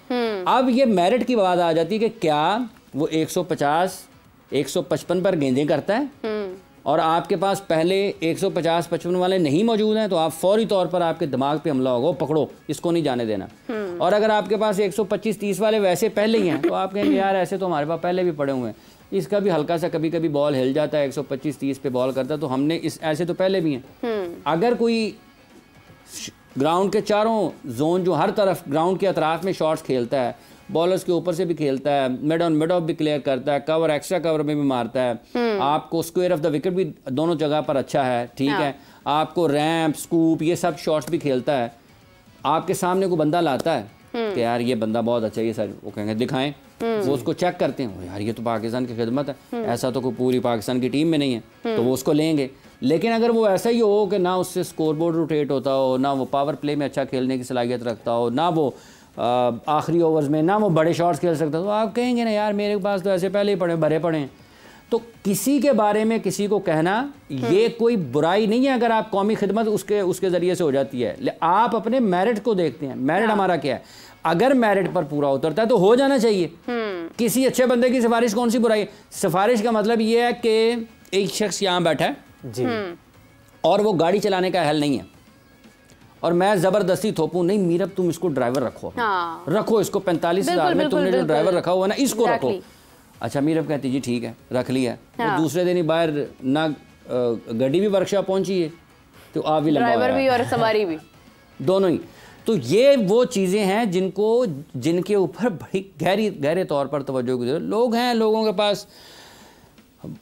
अब ये मेरिट की बात आ जाती है कि क्या वो 150 155 पर गेंदें करता है और आपके पास पहले 150-55 वाले नहीं मौजूद हैं, तो आप फौरी तौर पर आपके दिमाग पे हमला होगा, पकड़ो इसको नहीं जाने देना। और अगर आपके पास 125-30 वाले वैसे पहले ही हैं तो आप कहेंगे यार ऐसे तो हमारे पास पहले भी पड़े हुए हैं, इसका भी हल्का सा कभी कभी बॉल हिल जाता है, 125-30 पे बॉल करता है, तो हमने ऐसे तो पहले भी हैं। अगर कोई ग्राउंड के चारों जोन जो हर तरफ ग्राउंड के अतराफ में शॉट्स खेलता है, बॉलर्स के ऊपर से भी खेलता है, मिड ऑन मिड ऑफ भी क्लियर करता है, कवर एक्स्ट्रा कवर में भी मारता है, आपको स्क्वायर ऑफ द विकेट भी दोनों जगह पर अच्छा है, ठीक है, आपको रैम्प स्कूप ये सब शॉट्स भी खेलता है, आपके सामने को बंदा लाता है कि यार ये बंदा बहुत अच्छा है, ये सर वो कहेंगे दिखाएं, वो उसको चेक करते हैं, यार ये तो पाकिस्तान की खिदमत है, ऐसा तो कोई पूरी पाकिस्तान की टीम में नहीं है, तो वो उसको लेंगे। लेकिन अगर वो ऐसा ही हो कि ना उससे स्कोरबोर्ड रोटेट होता हो, ना वो पावर प्ले में अच्छा खेलने की सलाहियत रखता हो, ना वो आखिरी ओवर्स में ना वो बड़े शॉट्स खेल सकता, तो आप कहेंगे ना यार मेरे पास तो ऐसे पहले ही भरे पड़े हैं। तो किसी के बारे में किसी को कहना ये कोई बुराई नहीं है, अगर आप कौमी खिदमत उसके ज़रिए से हो जाती है। आप अपने मेरिट को देखते हैं, मेरिट हमारा क्या है, अगर मेरिट पर पूरा उतरता है तो हो जाना चाहिए। किसी अच्छे बंदे की सिफारिश कौन सी बुराई है? सिफारिश का मतलब ये है कि एक शख्स यहाँ बैठा है जी और वो गाड़ी चलाने का अहल नहीं है और मैं ज़बरदस्ती थोपूं, नहीं मीरब तुम इसको ड्राइवर रखो, रखो इसको 45,000 में तुमने जो ड्राइवर रखा हुआ ना इसको रखो। अच्छा मीरब कहती जी ठीक है रख लिया, तो दूसरे दिन ही बाहर ना गाड़ी भी वर्कशॉप पहुंची है तो आप भी ड्राइवर भी और सवारी भी दोनों ही। तो ये वो चीज़ें हैं जिनके ऊपर बड़ी गहरे तौर पर तवज्जो की जरूरत। लोग हैं, लोगों के पास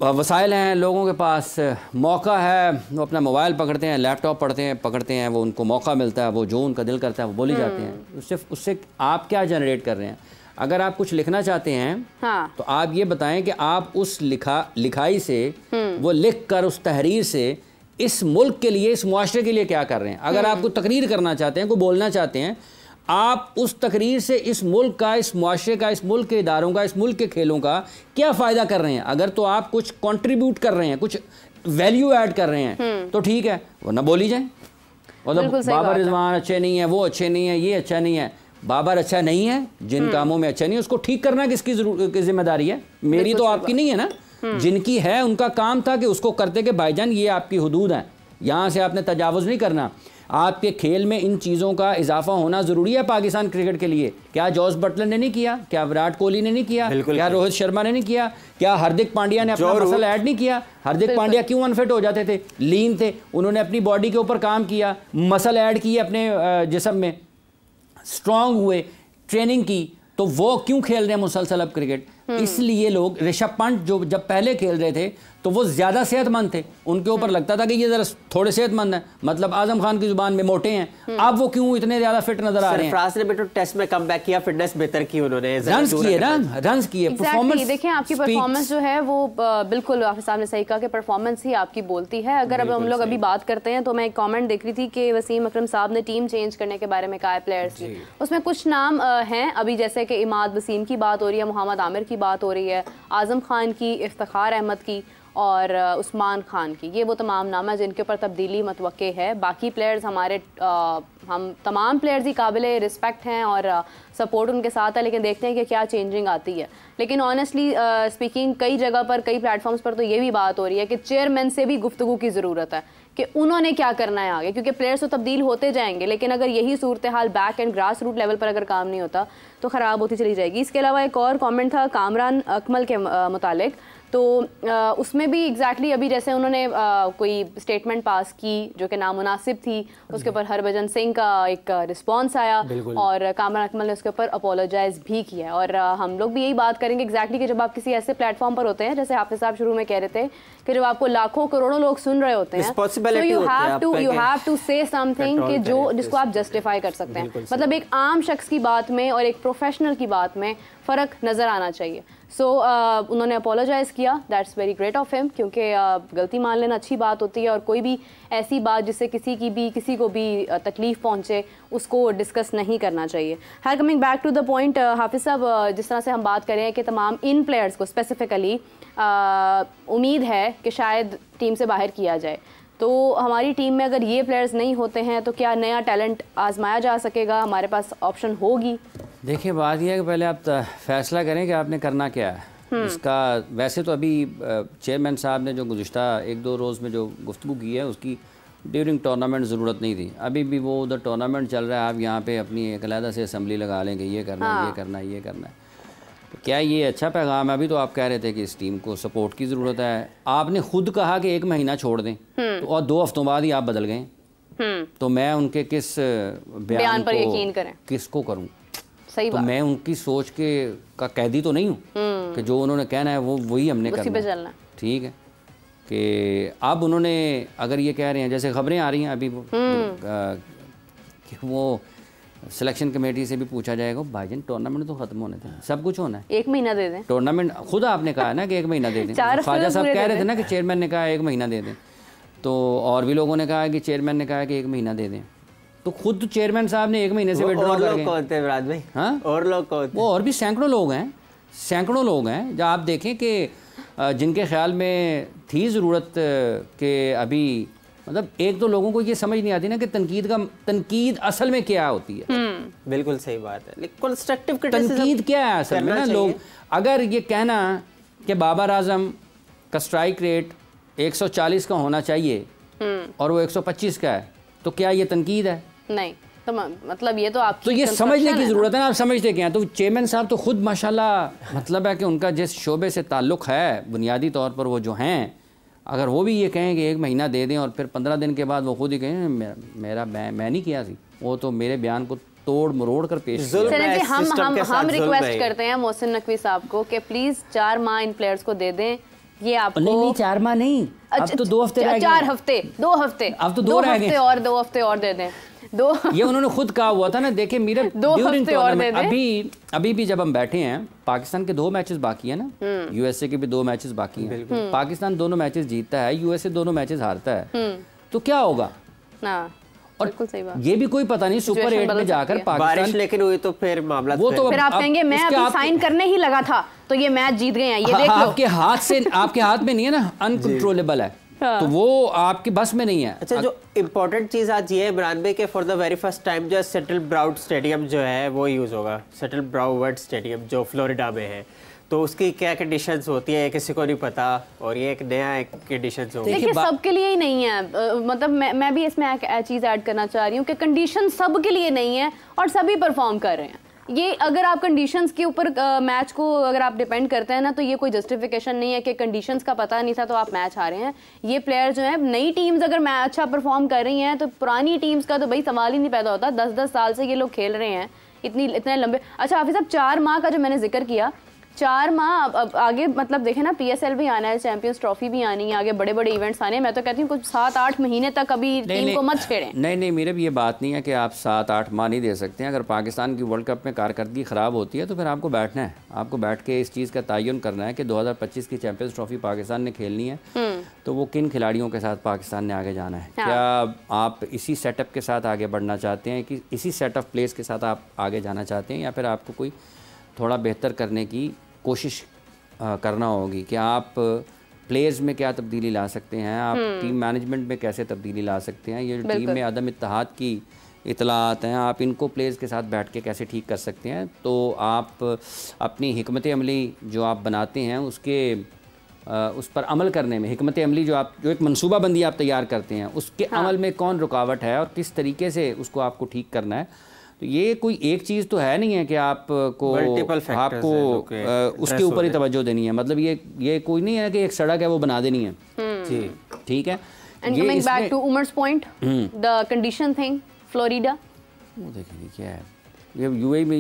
वसाइल हैं, लोगों के पास मौका है, वो अपना मोबाइल पकड़ते हैं, लैपटॉप पकड़ते हैं, वो उनको मौका मिलता है, वो जो उनका दिल करता है वो बोली जाते हैं। उससे आप क्या जनरेट कर रहे हैं? अगर आप कुछ लिखना चाहते हैं तो आप ये बताएं कि आप उस लिखाई से वो लिख कर उस तहरीर से इस मुल्क के लिए, इस मुआशरे के लिए क्या कर रहे हैं। अगर आप कोई तकरीर करना चाहते हैं, कोई बोलना चाहते हैं, आप उस तकरीर से इस मुल्क का, इस मुआशरे का, इस मुल्क के इदारों का, इस मुल्क के खेलों का क्या फ़ायदा कर रहे हैं। अगर तो आप कुछ कंट्रीब्यूट कर रहे हैं, कुछ वैल्यू ऐड कर रहे हैं तो ठीक है, वरना बोली जाए। मतलब बाबर रिजवान अच्छे नहीं है, वो अच्छे नहीं है, ये अच्छा नहीं है। बाबर अच्छा नहीं है, जिन कामों में अच्छा नहीं है उसको ठीक करना किसकी जिम्मेदारी है? मेरी तो आपकी नहीं है ना। जिनकी है उनका काम था कि उसको करते कि भाईजान ये आपकी हुदूद है, यहाँ से आपने तजावुज़ नहीं करना। आपके खेल में इन चीज़ों का इजाफा होना ज़रूरी है पाकिस्तान क्रिकेट के लिए। क्या जॉस बटलर ने नहीं किया? क्या विराट कोहली ने नहीं किया? क्या रोहित शर्मा ने नहीं किया? क्या हार्दिक पांड्या ने अपना मसल ऐड नहीं किया? हार्दिक पांड्या क्यों अनफिट हो जाते थे? लीन थे, उन्होंने अपनी बॉडी के ऊपर काम किया, मसल ऐड किए अपने जिस्म में, स्ट्रांग हुए, ट्रेनिंग की, तो वो क्यों खेल रहे हैं मुसलसल अब क्रिकेट? इसलिए लोग, ऋषभ पंत जो जब पहले खेल रहे थे तो वो ज़्यादा सेहतमंद थे, उनके ऊपर लगता था कि ये ज़रा थोड़े सेहतमंद हैं, मतलब आजम खान की ज़ुबान में मोटे हैं। अब वो क्यों इतने ज़्यादा फिट नजर आ रहे हैं? सरफराज ने भी तो टेस्ट में कमबैक किया, फिटनेस बेहतर की उन्होंने, रन्स किए ना, रन्स किए, परफॉर्मेंस। देखें आपकी परफॉर्मेंस जो है वो बिल्कुल हाफिज साहब ने सही कहा कि परफॉर्मेंस ही आपकी बोलती है। अगर अब हम लोग अभी बात करते हैं तो मैं एक कॉमेंट देख रही थी कि वसीम अकरम साहब ने टीम चेंज करने के बारे में कहा है प्लेयर्स की, उसमें कुछ नाम हैं अभी, जैसे कि इमाद वसीम की बात हो रही है, मोहम्मद आमिर की बात हो रही है, आजम खान की, इफ्तिखार अहमद की और उस्मान खान की। ये वो तमाम नाम है जिनके ऊपर तब्दीली मतवक्के है। बाकी प्लेयर्स हम तमाम प्लेयर्स ही काबिले रिस्पेक्ट हैं और सपोर्ट उनके साथ है, लेकिन देखते हैं कि क्या चेंजिंग आती है। लेकिन ऑनेस्टली स्पीकिंग कई जगह पर, कई प्लेटफॉर्म्स पर तो ये भी बात हो रही है कि चेयरमैन से भी गुफ्तगू की ज़रूरत है कि उन्होंने क्या करना है आगे, क्योंकि प्लेयर्स तो तब्दील होते जाएंगे, लेकिन अगर यही सूरत हाल back end grass root level पर अगर काम नहीं होता तो ख़राब होती चली जाएगी। इसके अलावा एक और कमेंट था कामरान अकमल के मुतालिक, तो उसमें भी एग्जैक्टली अभी जैसे उन्होंने कोई स्टेटमेंट पास की जो कि नामुनासिब थी, उसके ऊपर हरभजन सिंह का एक रिस्पांस आया और कामरान अकमल ने उसके ऊपर अपोलोजाइज भी किया। और हम लोग भी यही बात करेंगे एग्जैक्टली कि जब आप किसी ऐसे प्लेटफॉर्म पर होते हैं, जैसे हाफिज साहब शुरू में कह रहे थे कि जब आपको लाखों करोड़ों लोग सुन रहे होते हैं, तो you have to say something कि जो जिसको आप जस्टिफाई कर सकते हैं। मतलब एक आम शख्स की बात में और एक प्रोफेशनल की बात में फ़र्क नज़र आना चाहिए। सो उन्होंने अपोलोजाइज़ किया, that's very great of him, क्योंकि गलती मान लेना अच्छी बात होती है और कोई भी ऐसी बात जिससे किसी को भी तकलीफ़ पहुंचे उसको डिस्कस नहीं करना चाहिए। हर coming back to the point, Hafeez साहब जिस तरह से हम बात कर रहे हैं कि तमाम इन प्लेयर्स को स्पेसिफ़िकली उम्मीद है कि शायद टीम से बाहर किया जाए, तो हमारी टीम में अगर ये प्लेयर्स नहीं होते हैं तो क्या नया टैलेंट आजमाया जा सकेगा, हमारे पास ऑप्शन होगी? देखिए बात यह है कि पहले आप फैसला करें कि आपने करना क्या है इसका। वैसे तो अभी चेयरमैन साहब ने जो गुज़िश्ता 1-2 रोज़ में जो गुफ्तगू की है उसकी ड्यूरिंग टूर्नामेंट ज़रूरत नहीं थी। अभी भी वो उधर टूर्नामेंट चल रहा है, आप यहाँ पे अपनी एक अलहदा से असम्बली लगा लेंगे, ये करना है, ये करना है, ये करना है। तो क्या ये अच्छा पैगाम है? अभी तो आप कह रहे थे कि इस टीम को सपोर्ट की ज़रूरत है, आपने खुद कहा कि 1 महीना छोड़ दें तो और 2 हफ्तों बाद ही आप बदल गए। तो मैं उनके किस बयान पर यकीन करें, किसको करूँ? सही तो बात। मैं उनकी सोच का कैदी तो नहीं हूँ कि जो उन्होंने कहना है वो वही हमने करना है। ठीक है कि अब उन्होंने अगर ये कह रहे हैं, जैसे खबरें आ रही हैं अभी कि वो सिलेक्शन कमेटी से भी पूछा जाएगा, भाईजान टूर्नामेंट तो खत्म होने थे, सब कुछ होना है, 1 महीना दे दें। टूर्नामेंट खुद आपने कहा है ना कि 1 महीना दे दें। ख्वाजा साहब कह रहे थे ना कि चेयरमैन ने कहा 1 महीना दे दें, तो और भी लोगों ने कहा कि चेयरमैन ने कहा कि 1 महीना दे दें। तो खुद चेयरमैन साहब ने 1 महीने से विड्रॉ कर गए। कौन थे मुराद भाई? हाँ, और लोग कौन थे? वो और भी सैकड़ों लोग हैं जब आप देखें कि जिनके ख्याल में थी ज़रूरत कि अभी मतलब एक तो लोगों को ये समझ नहीं आती ना कि तनकीद असल में क्या होती है। बिल्कुल सही बात है, लेकिन कंस्ट्रक्टिव तनकीद क्या है असल में ना। लोग अगर ये कहना कि बाबर आजम का स्ट्राइक रेट 140 का होना चाहिए और वो 125 का है, तो क्या ये तनकीद है? नहीं, तो मतलब ये तो आप तो ये समझने की ज़रूरत है ना। आप समझते क्या हैं? तो चेयरमैन साहब तो खुद माशाल्लाह मतलब है कि उनका जिस शोबे से ताल्लुक़ है बुनियादी तौर पर वो जो हैं, अगर वो भी ये कहें कि 1 महीना दे दें और फिर 15 दिन के बाद वो खुद ही कहें मैं नहीं किया थी, वो तो मेरे बयान को तोड़ मरोड़ कर पेश किया। हम रिक्वेस्ट करते हैं मोहसिन नकवी साहब को कि प्लीज़ 4 माह इन प्लेयर्स को दे दें। ये आपको नहीं 4 माह नहीं, अब तो 2 हफ्ते रह गए। 4 हफ्ते, 2 हफ्ते, अब तो 2 रह गए और 2 हफ्ते और दे दें। ये उन्होंने खुद कहा हुआ था ना। देखिए मेरे अभी भी जब हम बैठे हैं, पाकिस्तान के 2 मैचेस बाकी है ना, यूएसए के भी 2 मैचेस बाकी हैं। पाकिस्तान दोनों मैचेस जीतता है, यूएसए दोनों मैचेस हारता है, तो क्या होगा? और सही बात। ये भी कोई पता नहीं सुपर 8 में जाकर पाकिस्तान लेकिन हुई तो फिर मामला वो तो फिर आप कहेंगे मैं अभी साइन करने ही लगा था तो ये मैच जीत गए हैं, ये देख लो। आपके हाथ में नहीं है ना, अनकंट्रोलेबल है। तो वो आपके बस में नहीं है। अच्छा, जो इम्पोर्टेंट चीज़ आज ये है इमरान भाई के for the very first time जो सेटल ब्राउड स्टेडियम जो है वो यूज़ होगा, सेटल ब्राउड स्टेडियम जो फ्लोरिडा में है। तो उसकी क्या कंडीशंस होती है किसी को नहीं पता, और ये एक नया कंडीशंस होगा। देखिए सबके लिए ही नहीं है, मतलब मैं भी इसमें एक चीज़ ऐड करना चाह रही हूँ कि कंडीशन सबके लिए नहीं है और सभी परफॉर्म कर रहे हैं। ये अगर आप कंडीशंस के ऊपर मैच को अगर आप डिपेंड करते हैं ना, तो ये कोई जस्टिफिकेशन नहीं है कि कंडीशंस का पता नहीं था तो आप मैच हारे हैं। ये प्लेयर जो हैं, नई टीम्स अगर मैच अच्छा परफॉर्म कर रही हैं तो पुरानी टीम्स का तो भाई सवाल ही नहीं पैदा होता। 10-10 साल से ये लोग खेल रहे हैं, इतने लंबे। अच्छा हाफिज़ साहब, 4 माह का जो मैंने जिक्र किया, 4 माह अब आगे मतलब देखें ना, PSL भी आना है, चैंपियंस ट्रॉफी भी आनी है, आगे बड़े बड़े इवेंट्स आने हैं। मैं तो कहती हूँ कुछ 7-8 महीने तक अभी टीम को मत छेड़ें। नहीं मेरे भी ये बात नहीं है कि आप 7-8 माह नहीं दे सकते हैं। अगर पाकिस्तान की वर्ल्ड कप में कारकर्दगी ख़राब होती है तो फिर आपको बैठना है, आपको बैठ के इस चीज़ का तयन करना है कि 2025 की चैंपियंस ट्रॉफी पाकिस्तान ने खेलनी है तो वो किन खिलाड़ियों के साथ पाकिस्तान ने आगे जाना है। क्या आप इसी सेटअप के साथ आगे बढ़ना चाहते हैं कि इसी सेट ऑफ प्लेस के साथ आप आगे जाना चाहते हैं, या फिर आपको कोई थोड़ा बेहतर करने की कोशिश करना होगी कि आप प्लेयर्स में क्या तब्दीली ला सकते हैं, आप टीम मैनेजमेंट में कैसे तब्दीली ला सकते हैं। ये जो टीम में अदम इत्तेहाद की इतलात हैं, आप इनको प्लेयर्स के साथ बैठ के कैसे ठीक कर सकते हैं। तो आप अपनी हिकमत अमली जो आप बनाते हैं उस पर अमल करने में, हिकमत अमली जो एक मनसूबा बंदी आप तैयार करते हैं उसके अमल में कौन रुकावट है और किस तरीके से उसको आपको ठीक करना है। तो ये कोई एक चीज़ तो है नहीं है कि आपको उसके ऊपर ही तवज्जो देनी है। मतलब ये कोई नहीं है कि एक सड़क है वो बना देनी है। जी ठीक है। And coming back to Umar's point, the condition thing, Florida वो देखिए क्या है, ये यूएई में,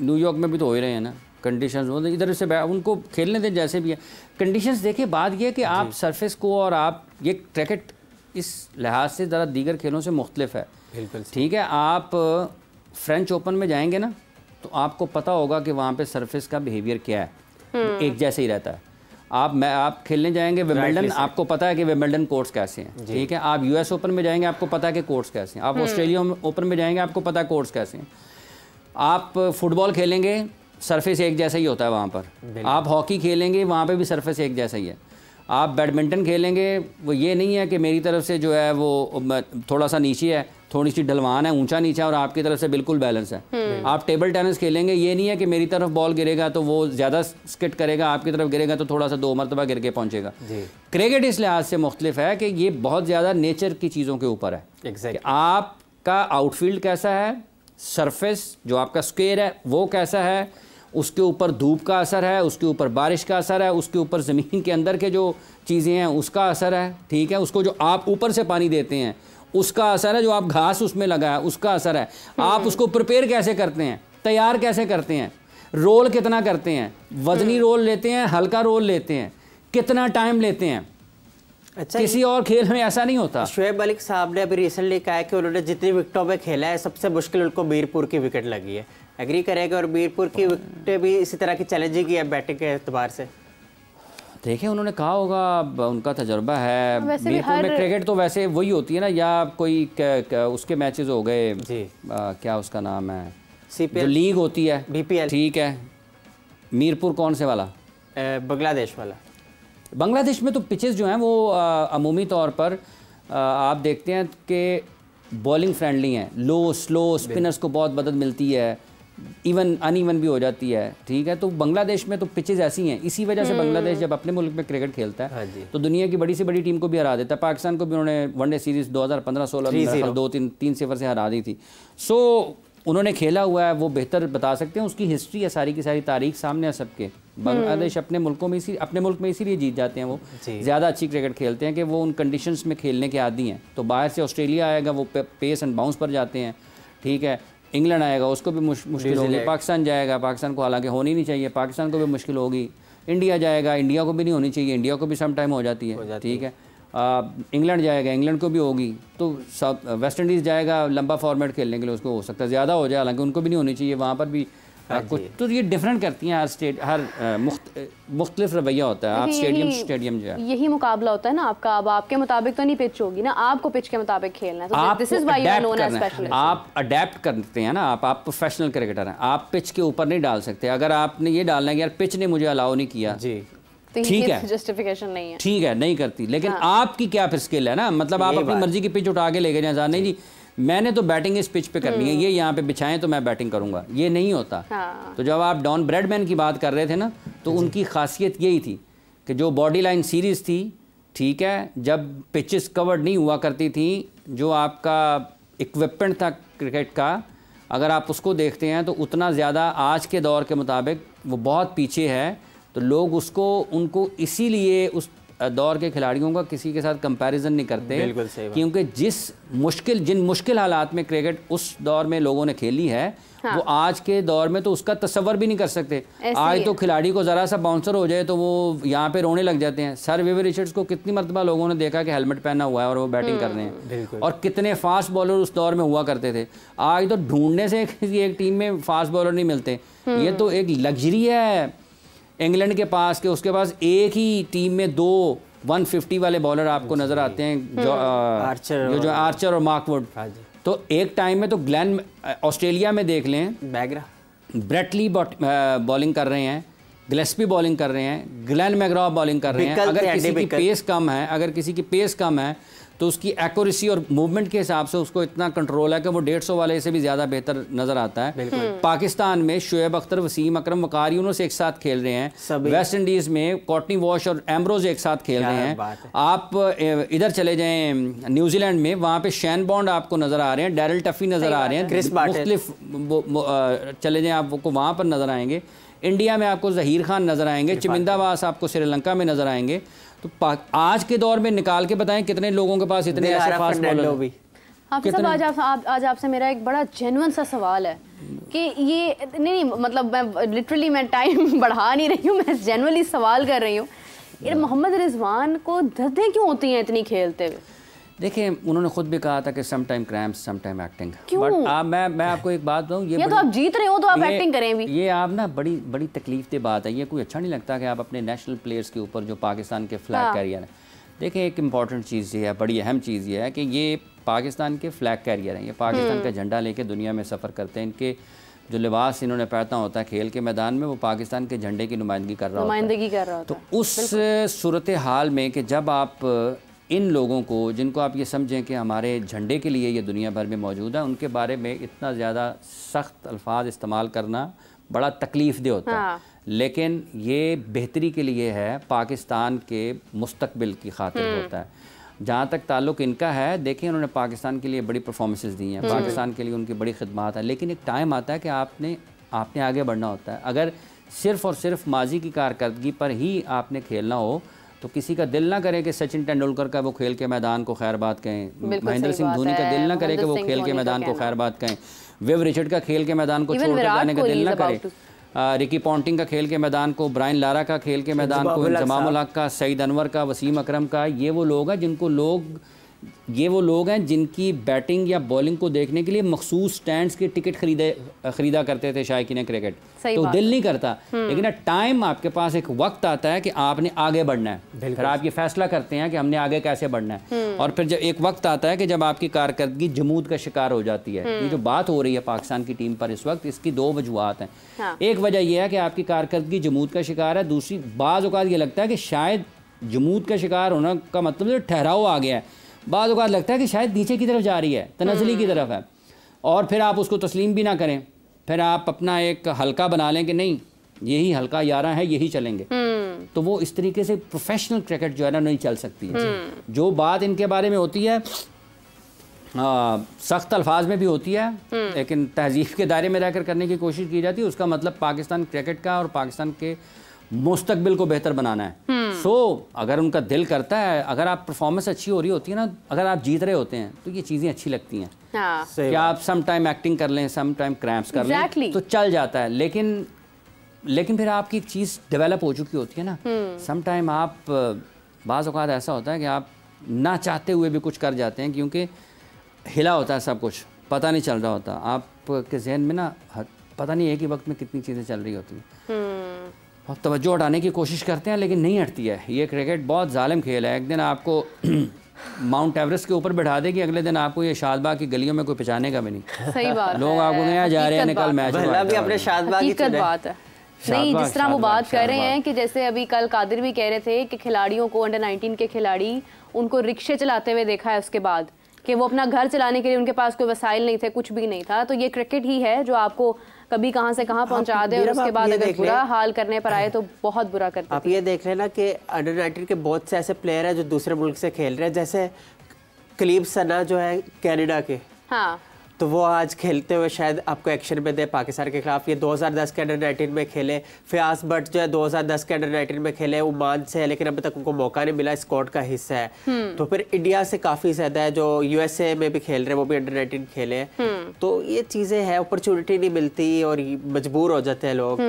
न्यूयॉर्क में भी तो हो ही रहे हैं ना कंडीशंस। वो इधर से उनको खेलने दें जैसे भी है कंडीशंस। देखिए बात ये है कि आप सरफेस को, और आप ये क्रिकेट इस लिहाज से ज़रा दीगर खेलों से मुख्तलिफ है। बिल्कुल ठीक है। आप फ्रेंच ओपन में जाएंगे ना तो आपको पता होगा कि वहाँ पे सरफेस का बिहेवियर क्या है, एक जैसे ही रहता है। आप खेलने जाएंगे विंबलडन, आपको पता है कि विंबलडन कोर्ट्स कैसे हैं, ठीक है। आप यूएस ओपन में जाएंगे, आपको पता है कि कोर्ट्स कैसे हैं। आप ऑस्ट्रेलिया ओपन में जाएंगे, आपको पता है कोर्ट्स कैसे हैं। आप फुटबॉल खेलेंगे, सरफेस एक जैसा ही होता है वहाँ पर। आप हॉकी खेलेंगे, वहाँ पे भी सरफेस एक जैसा ही है। आप बैडमिंटन खेलेंगे, वो ये नहीं है कि मेरी तरफ से जो है वो थोड़ा सा नीचे है, थोड़ी सी ढलवान है, ऊंचा नीचा, और आपकी तरफ से बिल्कुल बैलेंस है। आप टेबल टेनिस खेलेंगे, ये नहीं है कि मेरी तरफ बॉल गिरेगा तो वो ज़्यादा स्किट करेगा, आपकी तरफ गिरेगा तो थोड़ा सा 2 मरतबा गिर के पहुँचेगा। क्रिकेट इस लिहाज से मुख्तलिफ है कि ये बहुत ज़्यादा नेचर की चीज़ों के ऊपर है। कि आपका आउटफील्ड कैसा है, सरफेस जो आपका स्क्वायर है वो कैसा है, उसके ऊपर धूप का असर है, उसके ऊपर बारिश का असर है, उसके ऊपर ज़मीन के अंदर के जो चीज़ें हैं उसका असर है, ठीक है। उसको जो आप ऊपर से पानी देते हैं उसका असर है, जो आप घास उसमें लगा है उसका असर है। आप उसको प्रिपेयर कैसे करते हैं, तैयार कैसे करते हैं, रोल कितना करते हैं, वजनी रोल लेते हैं, हल्का रोल लेते हैं, कितना टाइम लेते हैं। अच्छा, किसी और खेल में ऐसा नहीं होता। शुएब मलिक साहब ने अभी रिसेंटली कहा है कि उन्होंने जितनी विकेटों में खेला है सबसे मुश्किल उनको मीरपुर की विकेट लगी है। एग्री करेगा? और मीरपुर की विकेटें भी इसी तरह की चैलेंजिंग है बैटिंग के एतबार से। देखिए उन्होंने कहा होगा, उनका तजर्बा है। मीरपुर में क्रिकेट तो वैसे वही होती है ना, या कोई उसके मैचेस हो गए जी, क्या उसका नाम है, जो लीग होती है BPL, ठीक है। मीरपुर कौन से वाला? बांग्लादेश वाला। बांग्लादेश में तो पिचेस जो हैं वो अमूमी तौर पर आप देखते हैं कि बॉलिंग फ्रेंडली हैं, लो स्लो, स्पिनर्स को बहुत मदद मिलती है, इवन अनइवन भी हो जाती है, ठीक है। तो बांग्लादेश में तो पिचेस ऐसी हैं, इसी वजह से बांग्लादेश जब अपने मुल्क में क्रिकेट खेलता है तो दुनिया की बड़ी से बड़ी टीम को भी हरा देता है। पाकिस्तान को भी उन्होंने वनडे सीरीज़ 2015-16 में 2-3 सिफर से हरा दी थी। सो उन्होंने खेला हुआ है, वो बेहतर बता सकते हैं, उसकी हिस्ट्री है, सारी की सारी तारीख सामने है सबके। बांग्लादेश अपने मुल्क में इसीलिए जीत जाते हैं, वो ज़्यादा अच्छी क्रिकेट खेलते हैं कि वो उन कंडीशंस में खेलने के आदी हैं। तो बाहर से ऑस्ट्रेलिया आएगा, वो पेस एंड बाउंस पर जाते हैं, ठीक है। इंग्लैंड आएगा, उसको भी मुश्किल होगी। पाकिस्तान जाएगा, पाकिस्तान को हालांकि होनी नहीं चाहिए, पाकिस्तान को भी मुश्किल होगी। इंडिया जाएगा, इंडिया को भी नहीं होनी चाहिए, इंडिया को भी सम टाइम हो जाती है, ठीक है। इंग्लैंड जाएगा, इंग्लैंड को भी होगी। तो सब वेस्ट इंडीज़ जाएगा लंबा फॉर्मेट खेलने के लिए, उसको हो सकता है ज़्यादा हो जाए, हालांकि उनको भी नहीं होनी चाहिए, वहाँ पर भी कुछ। तो ये डिफरेंट करती हैं, हर स्टेट हर मुख्तलिफ रवैया होता है। आप स्टेडियम जो है, यही मुकाबला होता है ना आपका। अब आपके मुताबिक तो नहीं पिच होगी ना, आपको पिच के मुताबिक खेलना है। तो this is why you are known as specialist. आप अडेप्ट करते हैं ना, आप प्रोफेशनल क्रिकेटर हैं, आप पिच के ऊपर नहीं डाल सकते। अगर आपने ये डालना है कि यार पिच ने मुझे अलाउ नहीं किया जी, ठीक है, जस्टिफिकेशन नहीं है, ठीक है, नहीं करती। लेकिन आपकी क्या फिर स्किल है ना, मतलब आप अपनी मर्जी की पिच उठा के लेके जाए, नहीं जी मैंने तो बैटिंग इस पिच पे करनी है, ये यहाँ पे बिछाएं तो मैं बैटिंग करूंगा, ये नहीं होता। तो जब आप डॉन ब्रैडमैन की बात कर रहे थे ना, तो उनकी खासियत यही थी कि जो बॉडी लाइन सीरीज़ थी, ठीक है, जब पिचेस कवर्ड नहीं हुआ करती थी, जो आपका इक्विपमेंट था क्रिकेट का, अगर आप उसको देखते हैं तो उतना ज़्यादा आज के दौर के मुताबिक वो बहुत पीछे है। तो लोग उनको इसीलिए उस दौर के खिलाड़ियों का किसी के साथ कंपैरिजन नहीं करते, क्योंकि जिन मुश्किल हालात में क्रिकेट उस दौर में लोगों ने खेली है, वो आज के दौर में तो उसका तसव्वुर भी नहीं कर सकते। आज तो खिलाड़ी को ज़रा सा बाउंसर हो जाए तो वो यहाँ पे रोने लग जाते हैं। सर विवियन रिचर्ड्स को कितनी मरतबा लोगों ने देखा कि हेलमेट पहना हुआ है और वो बैटिंग कर रहे हैं, और कितने फास्ट बॉलर उस दौर में हुआ करते थे। आज तो ढूंढने से किसी एक टीम में फास्ट बॉलर नहीं मिलते। ये तो एक लग्जरी है इंग्लैंड के पास कि उसके पास एक ही टीम में 2 150 वाले बॉलर आपको नजर आते हैं, जो आर्चर और मार्क वुड। तो एक टाइम में तो ग्लेन, ऑस्ट्रेलिया में देख लें, ब्रेटली बॉलिंग कर रहे हैं, गिलेस्पी बॉलिंग कर रहे हैं, ग्लेन मैग्रॉ बॉलिंग कर रहे हैं। अगर किसी की पेस कम है, तो उसकी एक्यूरेसी और मूवमेंट के हिसाब से उसको इतना कंट्रोल है कि वो 150 वाले से भी ज़्यादा बेहतर नज़र आता है। पाकिस्तान में शुएब अख्तर, वसीम अकरम, वकार यूनुस एक साथ खेल रहे हैं। वेस्ट इंडीज़ में कॉटनी वॉश और एम्ब्रोज एक साथ खेल रहे हैं। आप इधर चले जाएं न्यूजीलैंड में, वहाँ पे शैन बॉन्ड आपको नज़र आ रहे हैं, डैरल टफी नज़र आ रहे हैं, मुख्तलिफ चले जाएँ आपको वहाँ पर नज़र आएंगे। इंडिया में आपको ज़हीर खान नज़र आएंगे, चिमिंदावास आपको श्रीलंका में नज़र आएंगे। तो आज के दौर में निकाल के बताएं कितने लोगों के पास इतने ऐसे फास्ट बॉलर भी। हाफिज साहब, आज आपसे मेरा एक बड़ा जेन्युइन सा सवाल है कि ये नहीं मतलब मैं लिटरली मैं टाइम बढ़ा नहीं रही हूँ, मैं जेन्युइनली सवाल कर रही हूँ, मोहम्मद रिजवान को दर्दें क्यों होती हैं इतनी खेलते हुए? देखिए, उन्होंने खुद भी कहा था कि some time cramps some time acting. But मैं आपको एक बात बताऊं, ये तो आप जीत रहे हो तो आप एक्टिंग करें भी। ये आप ना बड़ी तकलीफ दे बात है। ये कोई अच्छा नहीं लगता कि आप अपने नेशनल प्लेयर्स के ऊपर जो पाकिस्तान के फ्लैग कैरियर हैं, देखिए एक इंपॉर्टेंट चीज़ ये है, बड़ी अहम चीज़ ये है कि ये पाकिस्तान के फ्लैग कैरियर हैं। ये पाकिस्तान का झंडा लेके दुनिया में सफ़र करते हैं। इनके जो लिबास इन्होंने पहना होता है खेल के मैदान में, वो पाकिस्तान के झंडे की नुमाइंदगी कर रहा होता है। तो उस सूरत हाल में कि जब आप इन लोगों को, जिनको आप ये समझें कि हमारे झंडे के लिए ये दुनिया भर में मौजूद है, उनके बारे में इतना ज़्यादा सख्त अल्फाज इस्तेमाल करना बड़ा तकलीफ़ दे होता है। लेकिन ये बेहतरी के लिए है, पाकिस्तान के मुस्तकबिल की खातिर होता है। जहाँ तक ताल्लुक़ इनका है, देखिए उन्होंने पाकिस्तान के लिए बड़ी परफॉर्मेंसेस दी हैं, पाकिस्तान के लिए उनकी बड़ी खिदमत है। लेकिन एक टाइम आता है कि आपने आगे बढ़ना होता है। अगर सिर्फ़ और सिर्फ माजी की कारकर्दगी पर ही आपने खेलना हो तो किसी का दिल ना करे कि सचिन तेंदुलकर का वो खेल के मैदान को खैरबाद कहें, महेंद्र सिंह धोनी का दिल ना करे कि वो खेल के मैदान को खैरबाद कहें, विव रिचर्ड का खेल के मैदान को छोड़कर जाने का दिल ना करे, रिकी पॉन्टिंग का खेल के मैदान को, ब्रायन लारा का खेल के मैदान को, इंजमामुल हक का, सईद अनवर का, वसीम अकरम का, ये वो लोग हैं जिनकी बैटिंग या बॉलिंग को देखने के लिए मखसूस स्टैंड्स के टिकट खरीदा करते थे शायकीन क्रिकेट। तो दिल नहीं करता, लेकिन टाइम आपके पास एक वक्त आता है कि आपने आगे बढ़ना है, फिर आप ये फैसला करते हैं कि हमने आगे कैसे बढ़ना है। और फिर जब एक वक्त आता है कि जब आपकी कारकर्दगी जमूद का शिकार हो जाती है। ये जो बात हो रही है पाकिस्तान की टीम पर इस वक्त, इसकी दो वजूहात हैं। एक वजह यह है कि आपकी कारकर्दगी जमूद का शिकार है, दूसरी बाज़ औक़ात ये लगता है कि शायद जमूद का शिकार होने का मतलब जो ठहराव आ गया है, बाद औक़ात लगता है कि शायद नीचे की तरफ जा रही है, तनज़ली की तरफ है, और फिर आप उसको तस्लीम भी ना करें, फिर आप अपना एक हल्का बना लें कि नहीं यही हल्का 11 है, यही चलेंगे। तो वो इस तरीके से प्रोफेशनल क्रिकेट जो है ना नहीं चल सकती है। जो बात इनके बारे में होती है सख्त अल्फाज में भी होती है, लेकिन तहजीब के दायरे में रहकर करने की कोशिश की जाती है। उसका मतलब पाकिस्तान क्रिकेट का और पाकिस्तान के मुस्तकबिल को बेहतर बनाना है। अगर उनका दिल करता है, अगर आप परफॉर्मेंस अच्छी हो रही होती है ना, अगर आप जीत रहे होते हैं तो ये चीज़ें अच्छी लगती हैं। कि आप सम टाइम एक्टिंग कर लें, सम टाइम क्रैम्प्स कर लें तो चल जाता है। लेकिन फिर आपकी एक चीज़ डेवलप हो चुकी होती है ना, सम टाइम आप बाज़ औक़ात ऐसा होता है कि आप ना चाहते हुए भी कुछ कर जाते हैं, क्योंकि हिला होता है सब कुछ, पता नहीं चल रहा होता आपके जहन में ना, पता नहीं एक ही वक्त में कितनी चीज़ें चल रही होती हैं। और तवज्जो हटाने की कोशिश करते हैं लेकिन नहीं हटती है। ये क्रिकेट बहुत जालिम खेल है। एक दिन आपको माउंट एवरेस्ट के ऊपर बैठा देगी, अगले दिन आपको ये शादबाग की गलियों में कोई पहचानेगा भी नहीं। सही बात लोग आपको नया जा रहे हैं, निकल मैच अपने शादबाग की बात है। नहीं, जिस तरह वो बात कर रहे हैं कि जैसे अभी कल कादिर भी कह रहे थे कि खिलाड़ियों को, अंडर 19 के खिलाड़ी, उनको रिक्शे चलाते हुए देखा है उसके बाद, कि वो अपना घर चलाने के लिए उनके पास कोई वसाइल नहीं थे, कुछ भी नहीं था। तो ये क्रिकेट ही है जो आपको कभी कहाँ से कहाँ पहुंचा दे, और उसके बाद अगर बुरा हाल करने पर आए तो बहुत बुरा करते। आप ये देख लेना कि अंडर 19 के बहुत से ऐसे प्लेयर हैं जो दूसरे मुल्क से खेल रहे हैं, जैसे कलीब सना जो है कनाडा के, हाँ, तो वो आज खेलते हुए शायद आपको एक्शन में दे पाकिस्तान के खिलाफ। ये 2010 के अंडर 19 में खेले। फयाज भट्ट जो है 2010 के अंडर 19 में खेले, ओमान से है, लेकिन अभी तक उनको मौका नहीं मिला, स्क्वाड का हिस्सा है। तो फिर इंडिया से काफ़ी ज़्यादा है जो यूएसए में भी खेल रहे हैं, वो भी अंडर 19 खेले। तो ये चीज़ें हैं, अपॉर्चुनिटी नहीं मिलती और मजबूर हो जाते हैं लोग।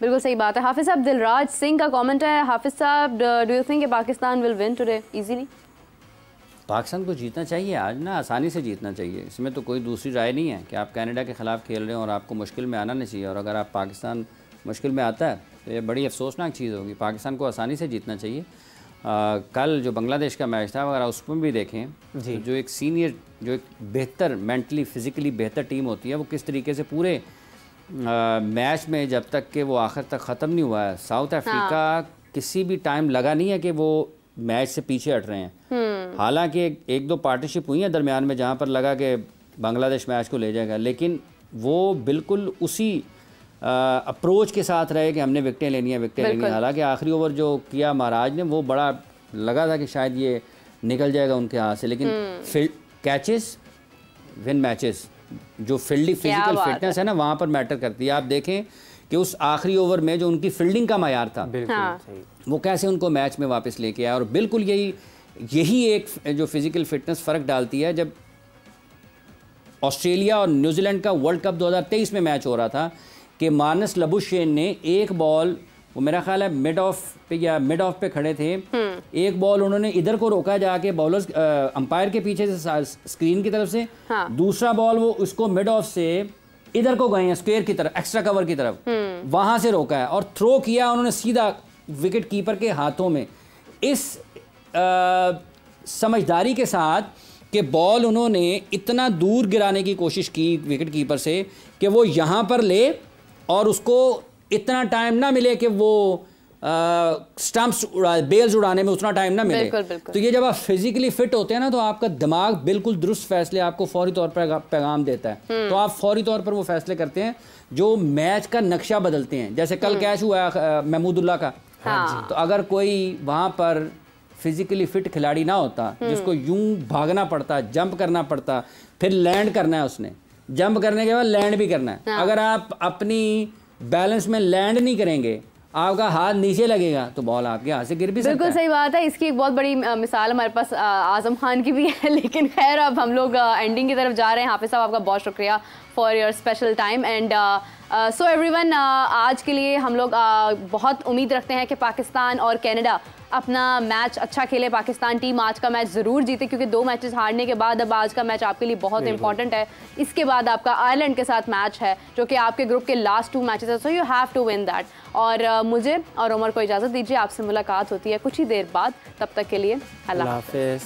बिल्कुल सही बात है। हाफिज साहब, दिलराज सिंह का कमेंट है, हाफिज साहब, do you think Pakistan will win today easily? Pakistan को जीतना चाहिए आज ना, आसानी से जीतना चाहिए, इसमें तो कोई दूसरी राय नहीं है कि आप कनाडा के ख़िलाफ़ खेल रहे हो और आपको मुश्किल में आना नहीं चाहिए। और अगर आप पाकिस्तान मुश्किल में आता है तो ये बड़ी अफसोसनाक चीज़ होगी। पाकिस्तान को आसानी से जीतना चाहिए। कल जो बांग्लादेश का मैच था, अगर उसमें भी देखें तो जो एक सीनियर, जो एक बेहतर मेंटली फिज़िकली बेहतर टीम होती है, वो किस तरीके से पूरे मैच में जब तक कि वो आखिर तक ख़त्म नहीं हुआ है, साउथ अफ्रीका किसी भी टाइम लगा नहीं है कि वो मैच से पीछे हट रहे हैं। हालांकि एक दो पार्टनरशिप हुई है दरमियान में जहां पर लगा कि बांग्लादेश मैच को ले जाएगा, लेकिन वो बिल्कुल उसी अप्रोच के साथ रहे कि हमने विकेटें लेनी है। हालांकि आखिरी ओवर जो किया महाराज ने वो बड़ा लगा था कि शायद ये निकल जाएगा उनके हाथ से, लेकिन कैचेस विन मैचेस, जो फिजिकल फिटनेस है ना वहाँ पर मैटर करती है। आप देखें कि उस आखिरी ओवर में जो उनकी फील्डिंग का मयार था, वो कैसे उनको मैच में वापस लेके आया। और बिल्कुल यही एक जो फिजिकल फिटनेस फ़र्क डालती है। जब ऑस्ट्रेलिया और न्यूजीलैंड का वर्ल्ड कप 2023 में मैच हो रहा था कि मार्नस लबुशेन ने एक बॉल, वो मेरा ख्याल है मिड ऑफ पे खड़े थे, एक बॉल उन्होंने इधर को रोका जाके बॉलर्स अंपायर के पीछे से स्क्रीन की तरफ से, दूसरा बॉल वो उसको मिड ऑफ से इधर को गए हैं स्क्वायर की तरफ, एक्स्ट्रा कवर की तरफ, वहां से रोका है और थ्रो किया उन्होंने सीधा विकेट कीपर के हाथों में। इस समझदारी के साथ कि बॉल उन्होंने इतना दूर गिराने की कोशिश की विकेट कीपर से कि वो यहाँ पर ले और उसको इतना टाइम ना मिले कि वो स्टंप्स बेल्स उड़ाने में उतना टाइम ना मिले। बिल्कुल। तो ये जब आप फिजिकली फिट होते हैं ना तो आपका दिमाग बिल्कुल दुरुस्त फैसले आपको फौरी तौर पर पैगाम देता है। तो आप फौरी तौर पर वो फैसले करते हैं जो मैच का नक्शा बदलते हैं। जैसे कल कैच हुआ महमूदुल्लाह का, तो अगर कोई वहाँ पर फिजिकली फिट खिलाड़ी ना होता जिसको यूं भागना पड़ता, जंप करना पड़ता, फिर लैंड करना है, उसने जंप करने के बाद लैंड भी करना है। अगर आप अपनी बैलेंस में लैंड नहीं करेंगे, आपका हाथ नीचे लगेगा तो बॉल आपके हाथ से गिर भी सकता है। बिल्कुल सही बात है। इसकी एक बहुत बड़ी मिसाल हमारे पास आजम खान की भी है, लेकिन खैर अब हम लोग एंडिंग की तरफ जा रहे हैं। हाफिज साहब आपका बहुत शुक्रिया for your special time and so everyone, आज के लिए हम लोग बहुत उम्मीद रखते हैं कि पाकिस्तान और कनाडा अपना मैच अच्छा खेले। पाकिस्तान टीम आज का मैच ज़रूर जीते, क्योंकि 2 मैचेस हारने के बाद अब आज का मैच आपके लिए बहुत इंपॉर्टेंट है। इसके बाद आपका आयरलैंड के साथ मैच है जो कि आपके ग्रुप के लास्ट 2 मैचेस है, so you have to win that. और मुझे और उमर को इजाज़त दीजिए, आपसे मुलाकात होती है कुछ ही देर बाद। तब तक के लिए अल्लाह हाफ़िज़।